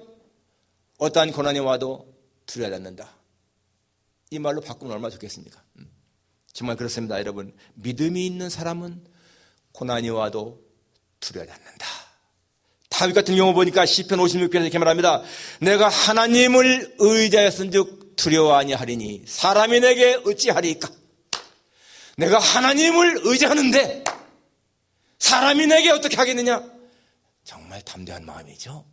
어떠한 고난이 와도 두려워하지 않는다. 이 말로 바꾸면 얼마나 좋겠습니까? 정말 그렇습니다, 여러분. 믿음이 있는 사람은 고난이 와도 두려워하지 않는다. 다윗 같은 경우 보니까 시편 56편에서 이렇게 말합니다. 내가 하나님을 의지하였은즉 두려워하니 하리니 사람이 내게 어찌하리까? 내가 하나님을 의지하는데 사람이 내게 어떻게 하겠느냐? 정말 담대한 마음이죠.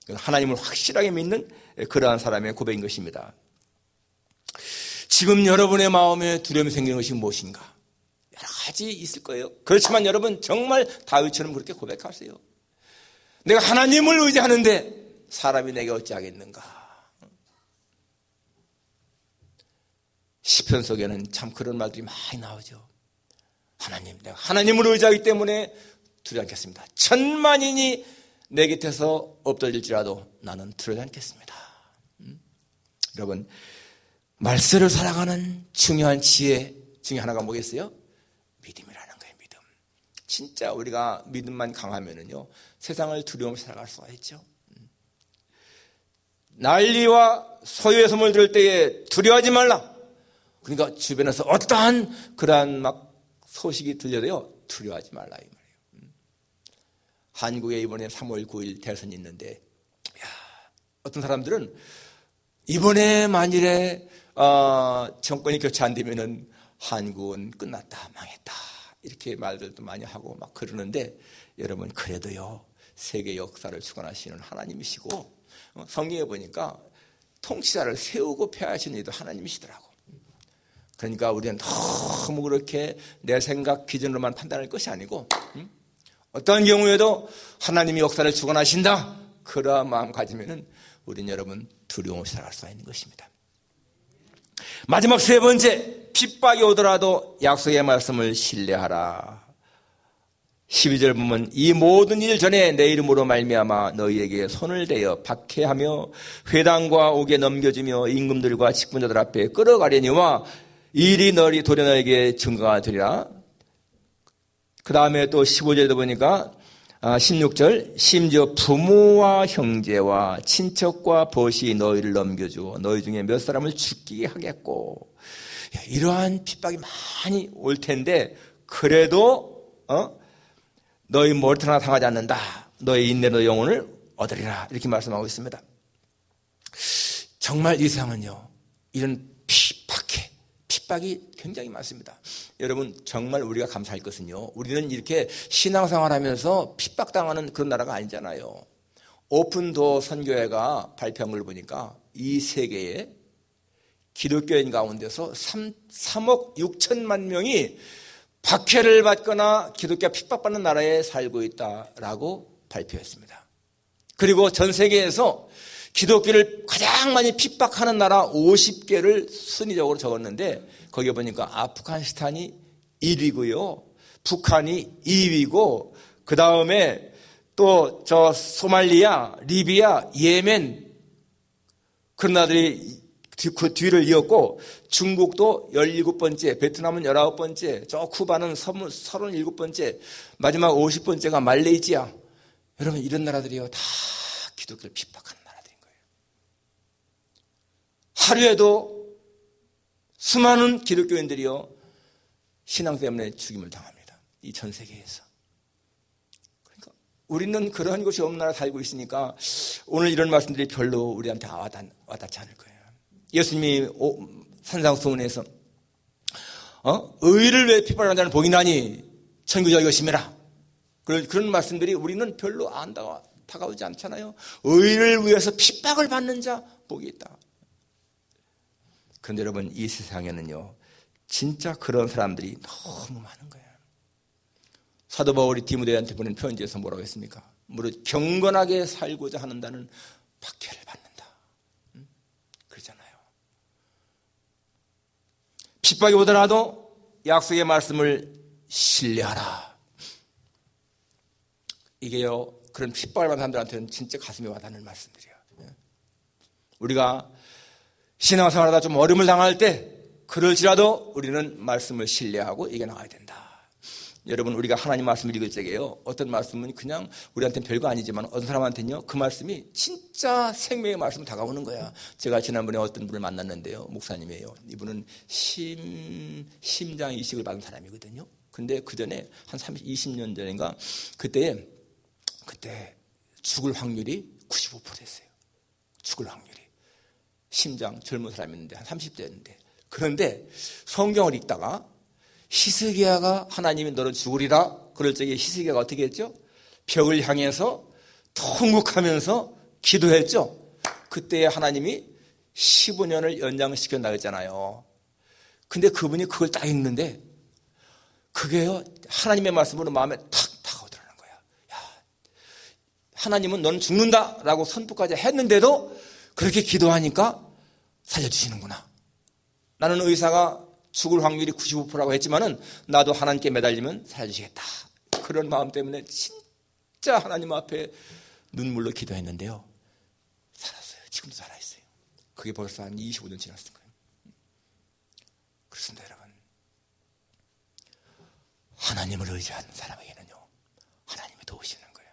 하나님을 확실하게 믿는 그러한 사람의 고백인 것입니다. 지금 여러분의 마음에 두려움이 생기는 것이 무엇인가? 여러 가지 있을 거예요. 그렇지만 여러분 정말 다윗처럼 그렇게 고백하세요. 내가 하나님을 의지하는데 사람이 내게 어찌하겠는가? 시편 속에는 참 그런 말들이 많이 나오죠. 하나님, 내가 하나님을 의지하기 때문에 두려워하지 않겠습니다. 천만인이 내 곁에서 엎드질지라도 나는 두려워하지 않겠습니다. 여러분, 말세를 살아가는 중요한 지혜 중에 하나가 뭐겠어요? 믿음이라는 거예요. 믿음. 진짜 우리가 믿음만 강하면은요, 세상을 두려움없이 살아갈 수가 있죠. 난리와 소유의 소문을 들을 때에 두려워하지 말라. 그러니까 주변에서 어떠한 그러한 막 소식이 들려도요, 두려워하지 말라 이 말이에요. 한국에 이번에 3월 9일 대선이 있는데, 어떤 사람들은 이번에 만일에 정권이 교체 안 되면은 한국은 끝났다, 망했다, 이렇게 말들도 많이 하고 막 그러는데, 여러분 그래도요, 세계 역사를 주관하시는 하나님이시고, 성경에 보니까 통치자를 세우고 폐하시는 이도 하나님이시더라고. 그러니까 우리는 너무 그렇게 내 생각 기준으로만 판단할 것이 아니고, 어떤 경우에도 하나님이 역사를 주관하신다, 그러한 마음 가지면은 우린 여러분 두려움 없이 살아갈 수가 있는 것입니다. 마지막 세 번째, 핍박이 오더라도 약속의 말씀을 신뢰하라. 12절 보면 이 모든 일 전에 내 이름으로 말미암아 너희에게 손을 대어 박해하며 회당과 옥에 넘겨주며 임금들과 직분자들 앞에 끌어가려니와 이 일이 너희 도리 너에게 증거가 되리라. 그 다음에 또 15절에도 보니까 16절, 심지어 부모와 형제와 친척과 벗이 너희를 넘겨주어 너희 중에 몇 사람을 죽게 하겠고, 이러한 핍박이 많이 올 텐데 그래도 너희 머리털 하나 당하지 않는다. 너희 인내로 영혼을 얻으리라. 이렇게 말씀하고 있습니다. 정말 이 세상은요, 이런 핍박이 굉장히 많습니다. 여러분 정말 우리가 감사할 것은요, 우리는 이렇게 신앙생활하면서 핍박당하는 그런 나라가 아니잖아요. 오픈도어 선교회가 발표한 걸 보니까 이 세계에 기독교인 가운데서 3억 6천만 명이 박해를 받거나 기독교가 핍박받는 나라에 살고 있다라고 발표했습니다. 그리고 전 세계에서 기독교를 가장 많이 핍박하는 나라 50개를 순위적으로 적었는데, 거기에 보니까 아프가니스탄이 1위고요, 북한이 2위고, 그 다음에 또 소말리아, 리비아, 예멘, 그런 나라들이 그 뒤를 이었고, 중국도 17번째, 베트남은 19번째, 저 쿠바는 37번째, 마지막 50번째가 말레이시아. 여러분 이런 나라들이요, 다 기독교를 핍박하는 나라들인 거예요. 하루에도 수많은 기독교인들이요, 신앙 때문에 죽임을 당합니다. 이 전 세계에서. 그러니까 우리는 그런 것이 없는 나라에 살고 있으니까 오늘 이런 말씀들이 별로 우리한테 와닿지 않을 거예요. 예수님이 산상수훈에서 의를 왜 핍박하는 자는 복이 나니 천국이 것임이라, 그런 말씀들이 우리는 별로 다가오지 않잖아요. 의를 위해서 핍박을 받는 자 복이 있다. 그런데 여러분 이 세상에는요, 진짜 그런 사람들이 너무 많은 거예요. 사도 바울이 디모데한테 보낸 편지에서 뭐라고 했습니까? 무릇 경건하게 살고자 하는다는 박해를 받는다, 그러잖아요. 핍박이 오더라도 약속의 말씀을 신뢰하라. 이게요, 그런 핍박을 받는 사람들한테는 진짜 가슴에 와닿는 말씀들이에요. 우리가 신앙생활하다 좀 어려움을 당할 때 그럴지라도 우리는 말씀을 신뢰하고 이겨나가야 된다. 여러분 우리가 하나님 말씀을 읽을 적에요, 어떤 말씀은 그냥 우리한테는 별거 아니지만 어떤 사람한테는요, 그 말씀이 진짜 생명의 말씀으로 다가오는 거야. 제가 지난번에 어떤 분을 만났는데요, 목사님이에요. 이분은 심장 이식을 받은 사람이거든요. 근데 그 전에 한 20년 전인가 그때 죽을 확률이 95% 됐어요. 죽을 확률이. 심장 젊은 사람이었는데 한 30대였는데. 그런데 성경을 읽다가 히스기야가 하나님이 너는 죽으리라 그럴 적에 히스기야가 어떻게 했죠? 벽을 향해서 통곡하면서 기도했죠. 그때 하나님이 15년을 연장시켜 나갔잖아요. 근데 그분이 그걸 딱 읽는데 그게요, 하나님의 말씀으로 마음에 탁 다가오더라는 거야. 야, 하나님은 너는 죽는다라고 선포까지 했는데도 그렇게 기도하니까 살려주시는구나. 나는 의사가 죽을 확률이 95%라고 했지만은 나도 하나님께 매달리면 살려주시겠다. 그런 마음 때문에 진짜 하나님 앞에 눈물로 기도했는데요, 살았어요. 지금도 살아있어요. 그게 벌써 한 25년 지났을 거예요. 그렇습니다, 여러분. 하나님을 의지하는 사람에게는요, 하나님이 도우시는 거예요.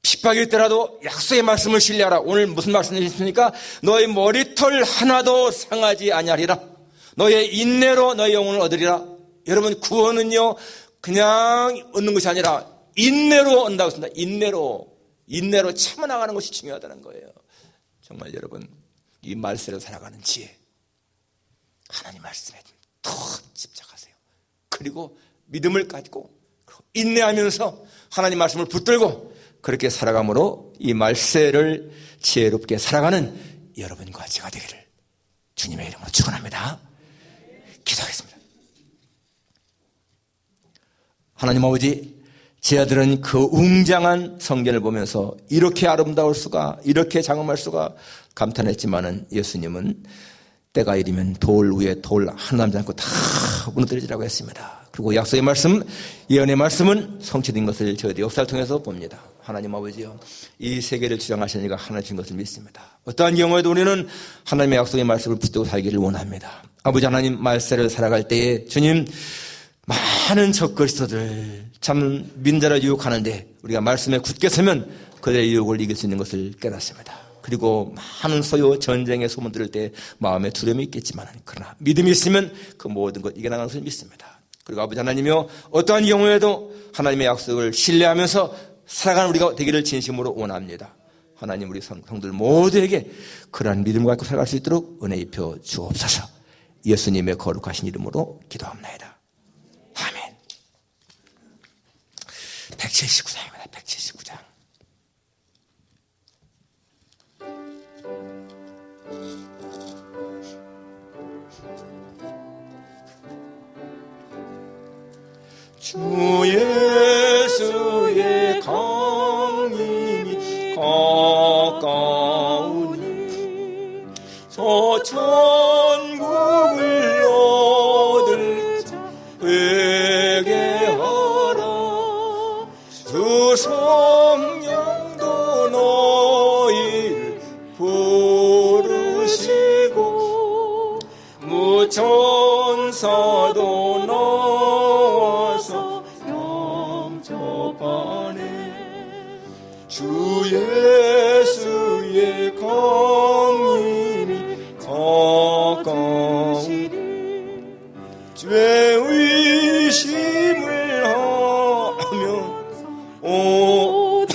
핍박이 있더라도 약속의 말씀을 신뢰하라. 오늘 무슨 말씀이십니까? 너의 머리털 하나도 상하지 아니하리라. 너의 인내로 너의 영혼을 얻으리라. 여러분, 구원은요 그냥 얻는 것이 아니라 인내로 얻는다고 했습니다. 인내로 참아나가는 것이 중요하다는 거예요. 정말 여러분, 이 말세로 살아가는 지혜, 하나님 말씀에 더 집착하세요. 그리고 믿음을 가지고 인내하면서 하나님 말씀을 붙들고 그렇게 살아감으로 이 말세를 지혜롭게 살아가는 여러분과 제가 되기를 주님의 이름으로 축원합니다. 기도하겠습니다. 하나님 아버지, 제 아들은 그 웅장한 성전을 보면서 이렇게 아름다울 수가, 이렇게 장엄할 수가 감탄했지만은 예수님은 때가 이르면 돌 위에 돌 하나 남지 않고 다 무너뜨리라고 했습니다. 그리고 약속의 말씀, 예언의 말씀은 성취된 것을 저희들 역사를 통해서 봅니다. 하나님 아버지요, 이 세계를 주장하시는 이가 하나님인 것을 믿습니다. 어떠한 경우에도 우리는 하나님의 약속의 말씀을 붙들고 살기를 원합니다. 아버지 하나님, 말세를 살아갈 때에 주님, 많은 적그리스도들 참 민자를 유혹하는데 우리가 말씀에 굳게 서면 그들의 유혹을 이길 수 있는 것을 깨닫습니다. 그리고 많은 소요 전쟁의 소문 들을 때 마음에 두려움이 있겠지만 그러나 믿음이 있으면 그 모든 것 이겨나가는 것을 믿습니다. 그리고 아버지 하나님이요, 어떠한 경우에도 하나님의 약속을 신뢰하면서 살아가는 우리가 되기를 진심으로 원합니다. 하나님, 우리 성도들 모두에게 그러한 믿음을 갖고 살아갈 수 있도록 은혜 입혀 주옵소서. 예수님의 거룩하신 이름으로 기도합니다. 아멘. 179장입니다. 179장. 주 예수의 강림이 가까우니 천국을 얻을 자 회개하라. 주 성령도 너희를 부르시고 무천사도 나와서 영접하네. 주 예수의 강림이 가까우니 죄 의심을 하면 어디였나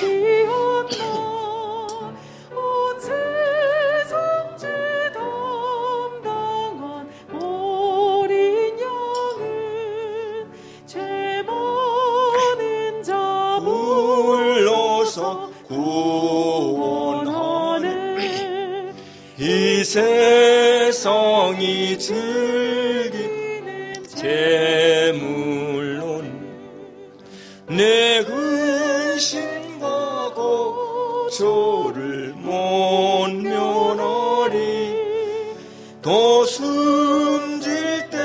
온 세상 죄 담당한 어린 양은 죄 많은 자 불러서 구원하네. 이 세상이 즐기는 재물론 내 근심과 고초를 못 면하리. 더 숨질 때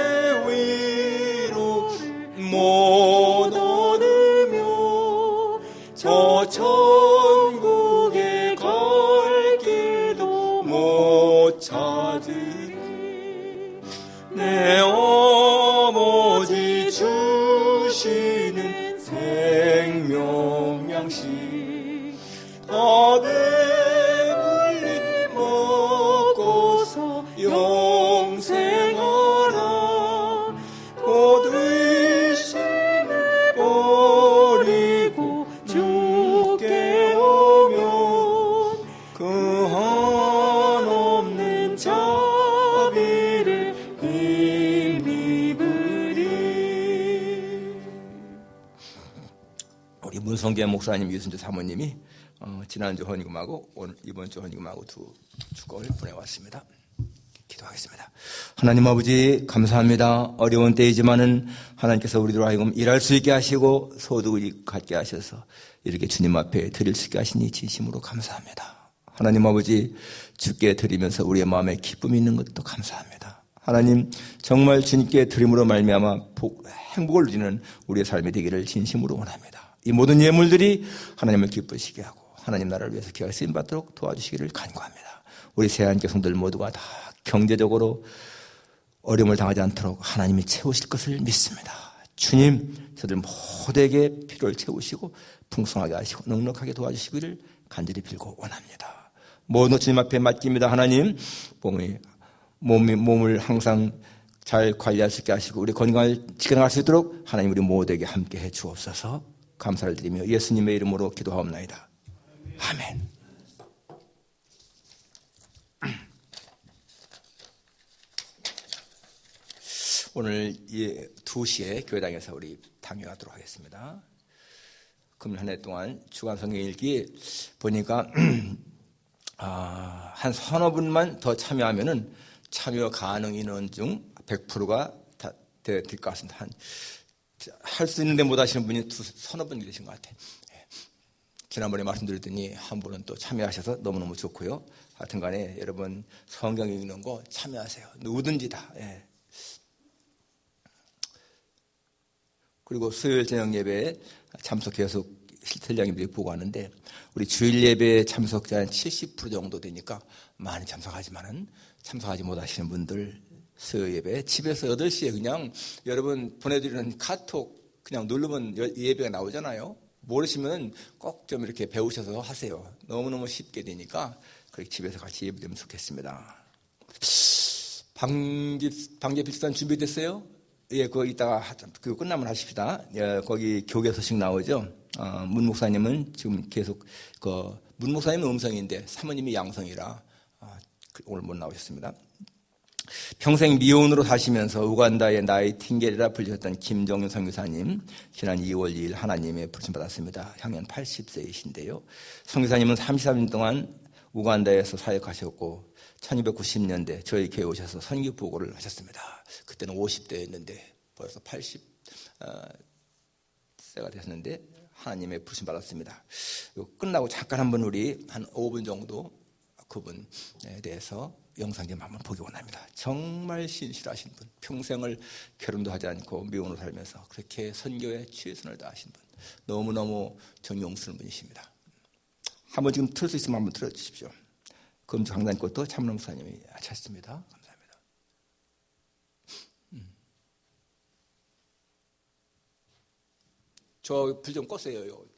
위로 못 얻으며 저 천국에 갈 길도 못 찾으리. 내 아버지 주시는 생명 양식 다 배불리 먹고서 영생하라. 곧 의심을 버리고 주께 오면 그 한없는 자비를 힘입으리. 우리 문성계 목사님, 유순재 사모님이 지난주 헌금하고 오늘 이번 주 헌금하고 두 축복을 보내왔습니다. 기도하겠습니다. 하나님 아버지, 감사합니다. 어려운 때이지만은 하나님께서 우리들 하여금 일할 수 있게 하시고 소득을 갖게 하셔서 이렇게 주님 앞에 드릴 수 있게 하시니 진심으로 감사합니다. 하나님 아버지, 주께 드리면서 우리의 마음에 기쁨이 있는 것도 감사합니다. 하나님, 정말 주님께 드림으로 말미암아 행복을 누리는 우리의 삶이 되기를 진심으로 원합니다. 이 모든 예물들이 하나님을 기쁘시게 하고 하나님 나라를 위해서 기할 쓰임 받도록 도와주시기를 간구합니다. 우리 새하얀교 성도들 모두가 다 경제적으로 어려움을 당하지 않도록 하나님이 채우실 것을 믿습니다. 주님, 저들 모두에게 필요를 채우시고 풍성하게 하시고 넉넉하게 도와주시기를 간절히 빌고 원합니다. 모든 주님 앞에 맡깁니다. 하나님, 몸을 항상 잘 관리할 수 있게 하시고 우리 건강을 지켜나갈 수 있도록 하나님 우리 모두에게 함께해 주옵소서. 감사를 드리며 예수님의 이름으로 기도하옵나이다. 아멘. 오늘 2시에 교회당에서 우리 당회하도록 하겠습니다. 금일 한 해 동안 주간 성경 읽기 보니까 한 서너 분만 더 참여하면은 참여 가능 인원 중 100%가 다 될 것 같습니다. 할 수 있는데 못 하시는 분이 서너 분 계신 것 같아요. 지난번에 말씀드렸더니 한 분은 또 참여하셔서 너무너무 좋고요. 하여튼 간에 여러분 성경 읽는 거 참여하세요. 누구든지 다. 예. 그리고 수요일 저녁 예배에 참석 계속 실태장님들이 보고 하는데 우리 주일 예배 참석자는 70% 정도 되니까 많이 참석하지만은 참석하지 못하시는 분들 수요일 예배 집에서 8시에 그냥 여러분 보내드리는 카톡 그냥 누르면 예배가 나오잖아요. 모르시면 꼭 좀 이렇게 배우셔서 하세요. 너무너무 쉽게 되니까 그렇게 집에서 같이 예배되면 좋겠습니다. 방제 필수단 준비됐어요? 예, 그거 이따가 그거 끝나면 하십시다. 예, 거기 교계 소식 나오죠. 문 목사님은 지금 계속 문 목사님은 음성인데 사모님이 양성이라 오늘 못 나오셨습니다. 평생 미혼으로 사시면서 우간다의 나이팅게일이라 불리셨던 김정윤 선교사님 지난 2월 2일 하나님의 부르심 받았습니다. 향년 80세이신데요. 선교사님은 33년 동안 우간다에서 사역하셨고 1290년대 저희 교회 오셔서 선교 보고를 하셨습니다. 그때는 50대였는데 벌써 80세가 되셨는데 하나님의 부르심 받았습니다. 끝나고 잠깐 한번 우리 한 5분 정도 그분에 대해서 영상 좀 한번 보기 원합니다. 정말 신실하신 분, 평생을 결혼도 하지 않고 미혼으로 살면서 그렇게 선교에 최선을 다하신 분, 너무너무 정용스러운 분이십니다. 한번 지금 틀 수 있으면 한번 틀어주십시오. 금주 강단 것도 참론 목사님이 하셨습니다. 감사합니다. 저 불 좀 껐어요.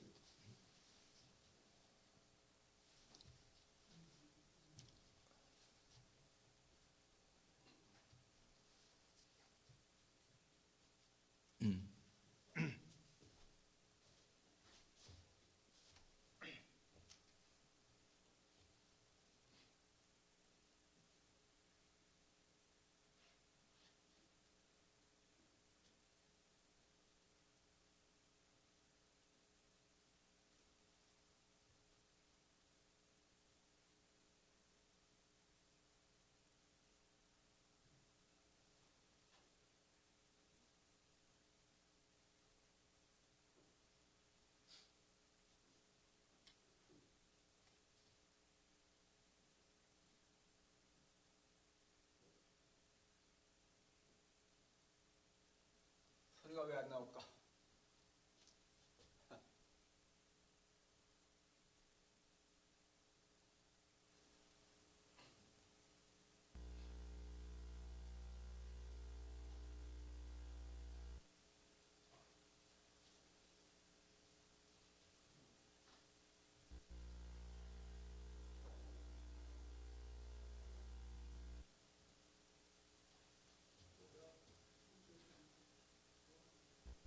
소리가 왜 안 나올까?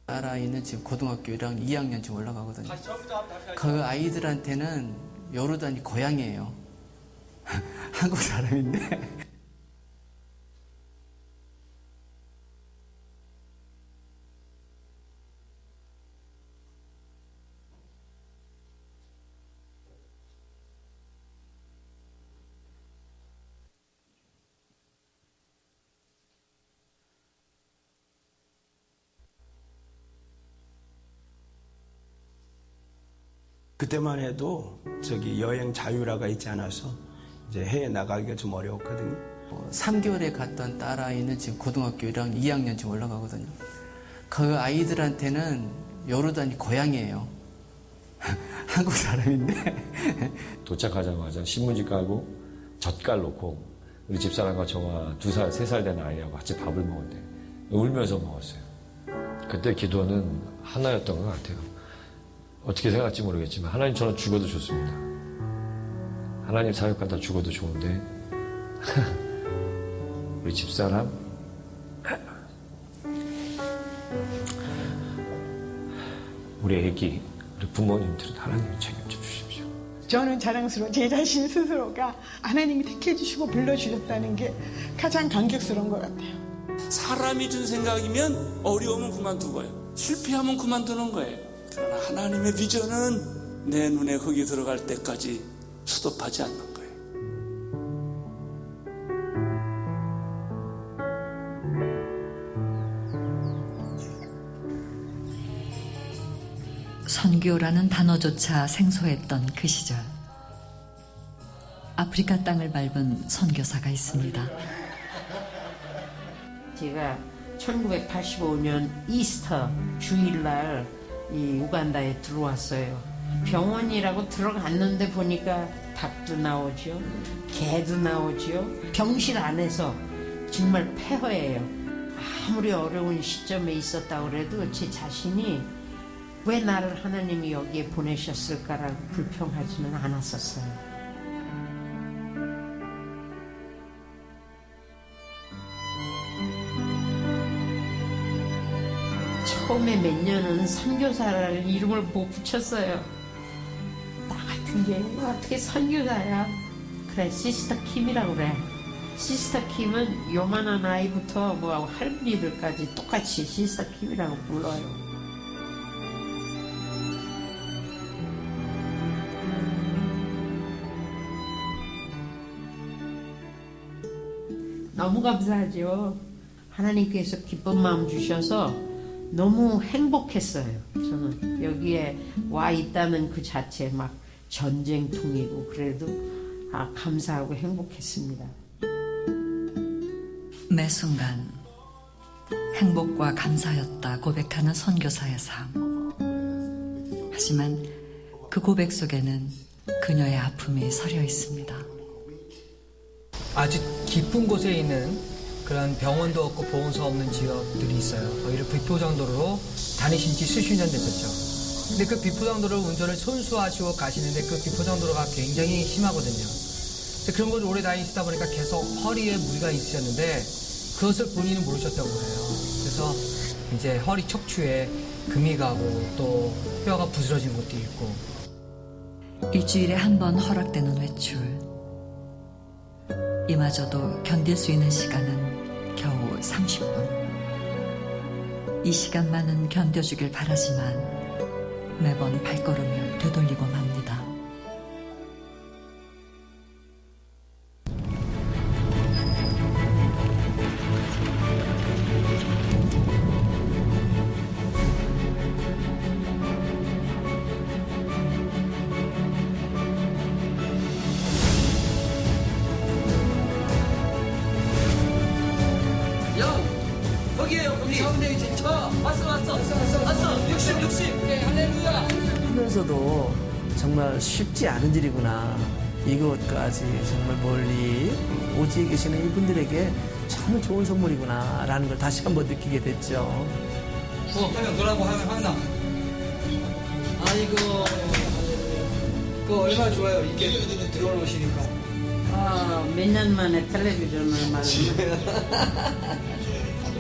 딸아이는 지금 고등학교 1학년, 2학년쯤 올라가거든요. 그 아이들한테는 요르단이 고향이에요. 한국 사람인데. 그때만 해도 여행 자유라가 있지 않아서 이제 해외 나가기가 좀 어려웠거든요. 3개월에 갔던 딸아이는 지금 고등학교 1학년, 2학년쯤 올라가거든요. 그 아이들한테는 요르단이 고향이에요. 한국 사람인데. 도착하자마자 신문지 깔고 젓갈 놓고 우리 집사람과 저와 2살, 3살 된 아이하고 같이 밥을 먹었대요. 울면서 먹었어요. 그때 기도는 하나였던 것 같아요. 어떻게 생각할지 모르겠지만 하나님 저는 죽어도 좋습니다. 하나님 사역하다 죽어도 좋은데 우리 집사람 우리 애기 우리 부모님들은 하나님이 책임져 주십시오. 저는 자랑스러워 제 자신 스스로가 하나님이 택해 주시고 불러주셨다는 게 가장 감격스러운 것 같아요. 사람이 준 생각이면 어려우면 그만두고요. 실패하면 그만두는 거예요. 그러나 하나님의 비전은 내 눈에 흙이 들어갈 때까지 스톱하지 않는 거예요. 선교라는 단어조차 생소했던 그 시절, 아프리카 땅을 밟은 선교사가 있습니다. 제가 1985년 이스터 주일날 이 우간다에 들어왔어요. 병원이라고 들어갔는데 보니까 닭도 나오죠, 개도 나오죠. 병실 안에서 정말 폐허예요. 아무리 어려운 시점에 있었다고 그래도 제 자신이 왜 나를 하나님이 여기에 보내셨을까라고 불평하지는 않았었어요. 처음에 몇 년은 선교사라는 이름을 못 붙였어요. 나 같은 게 어떻게 선교사야? 그래, 시스터 킴이라고 그래. 시스터 킴은 요만한 아이부터 뭐 할머니들까지 똑같이 시스터 킴이라고 불러요. 너무 감사하죠. 하나님께서 기쁜 마음 주셔서 너무 행복했어요. 저는 여기에 와 있다는 그 자체 막 전쟁통이고 그래도 감사하고 행복했습니다. 매 순간 행복과 감사였다 고백하는 선교사의 삶. 하지만 그 고백 속에는 그녀의 아픔이 서려 있습니다. 아주 깊은 곳에 있는 그런 병원도 없고 보건소 없는 지역들이 있어요. 거기를 비포장도로로 다니신 지 수십 년 됐었죠. 근데 그 비포장도로 운전을 손수하시고 가시는데 그 비포장도로가 굉장히 심하거든요. 그래서 그런 걸 오래 다니시다 보니까 계속 허리에 무리가 있으셨는데 그것을 본인은 모르셨다고 해요. 그래서 이제 허리 척추에 금이 가고 또 뼈가 부스러진 것도 있고. 일주일에 한 번 허락되는 외출. 이마저도 견딜 수 있는 시간은 겨우 30분. 이 시간만은 견뎌주길 바라지만 매번 발걸음을 되돌리고 맙니다. 하면서도 정말 쉽지 않은 일이구나. 이곳까지 정말 멀리 오지에 계시는 이분들에게 정말 좋은 선물이구나 라는 걸 다시 한번 느끼게 됐죠. 수업하면 너라고 하면 황남. 아이고, 그거 얼마나 좋아요. 이게 들어오시니까. 몇 년 만에 텔레비전을 말로.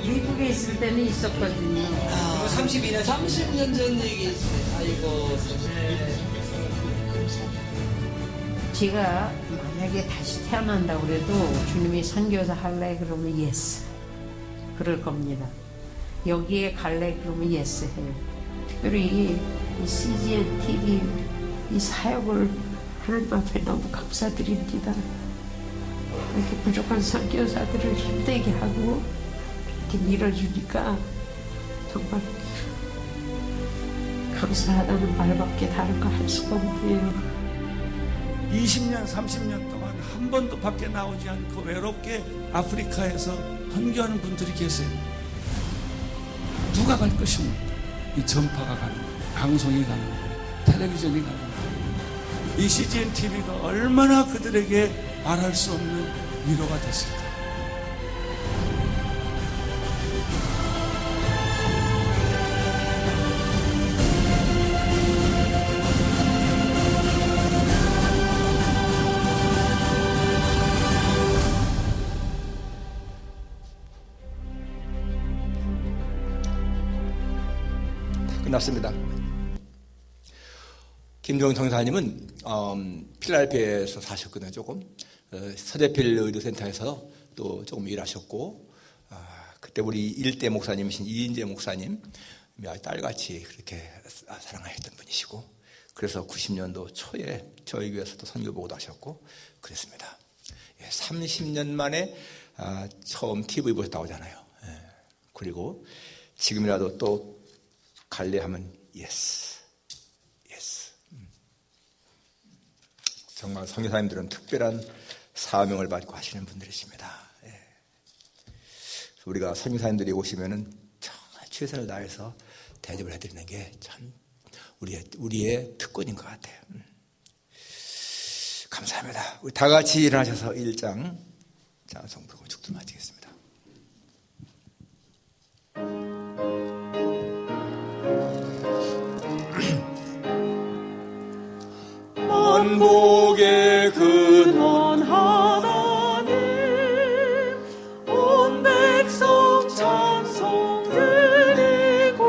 미국에 있을 때는 있었거든요. 30년 전 얘기 있어요. 아이고. 제가 만약에 다시 태어난다고 그래도 주님이 선교사 할래 그러면 예스. 그럴 겁니다. 여기에 갈래 그러면 예스 해요. 특별히 이 CGN TV 이 사역을 하나님 앞에 너무 감사드립니다. 이렇게 부족한 선교사들을 힘들게 하고 이렇게 밀어주니까 정말 감사하다는 말밖에 다른 거 할 수가 없네요. 20년, 30년 동안 한 번도 밖에 나오지 않고 외롭게 아프리카에서 선교하는 분들이 계세요. 누가 갈 것입니까? 이 전파가 가는 거예요. 방송이 가는 거예요. 텔레비전이 가는 거예요. 이 CGN TV가 얼마나 그들에게 말할 수 없는 위로가 됐을까. 끝났습니다. 김종 통사님은 필라델피아에서 사셨거든요. 조금 서대필 의료센터에서 또 조금 일하셨고, 그때 우리 일대 목사님이신 이인재 목사님 딸같이 그렇게 사랑하셨던 분이시고, 그래서 90년도 초에 저희 교회에서도 선교보고도 하셨고 그랬습니다. 30년 만에 처음 TV 보셔 나오잖아요. 그리고 지금이라도 또 갈래 하면 예스. 정말 선교사님들은 특별한 사명을 받고 하시는 분들이십니다. 우리가 선교사님들이 오시면은 정말 최선을 다해서 대접을 해드리는 게 참 우리의 특권인 것 같아요. 감사합니다. 우리 다 같이 일어나셔서 1장 찬송 부르고 축도 마치겠습니다. 만복의 근원 하나님, 온 백성 찬송 드리고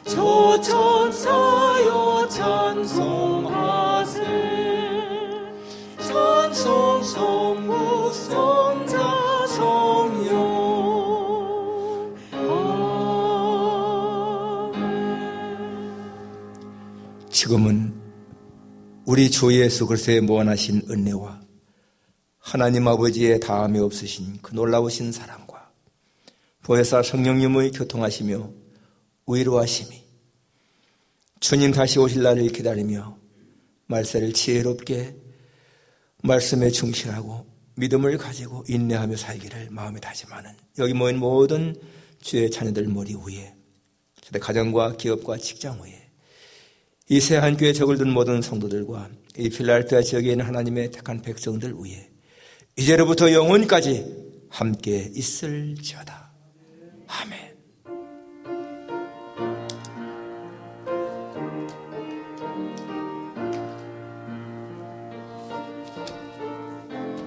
저 천사여 찬송하세. 찬송 성부 성자 성령. 아멘. 지금은 우리 주 예수 그리스도의 무한하신 은혜와 하나님 아버지의 다함이 없으신 그 놀라우신 사랑과 보혜사 성령님의 교통하시며 위로하심이 주님 다시 오실 날을 기다리며 말세를 지혜롭게 말씀에 충실하고 믿음을 가지고 인내하며 살기를 마음에 다짐하는 여기 모인 모든 주의 자녀들 머리 위에, 가정과 기업과 직장 위에, 이 새한 교회 적을 둔 모든 성도들과 이 필라델피아 지역에 있는 하나님의 택한 백성들 위에 이제로부터 영원까지 함께 있을지어다.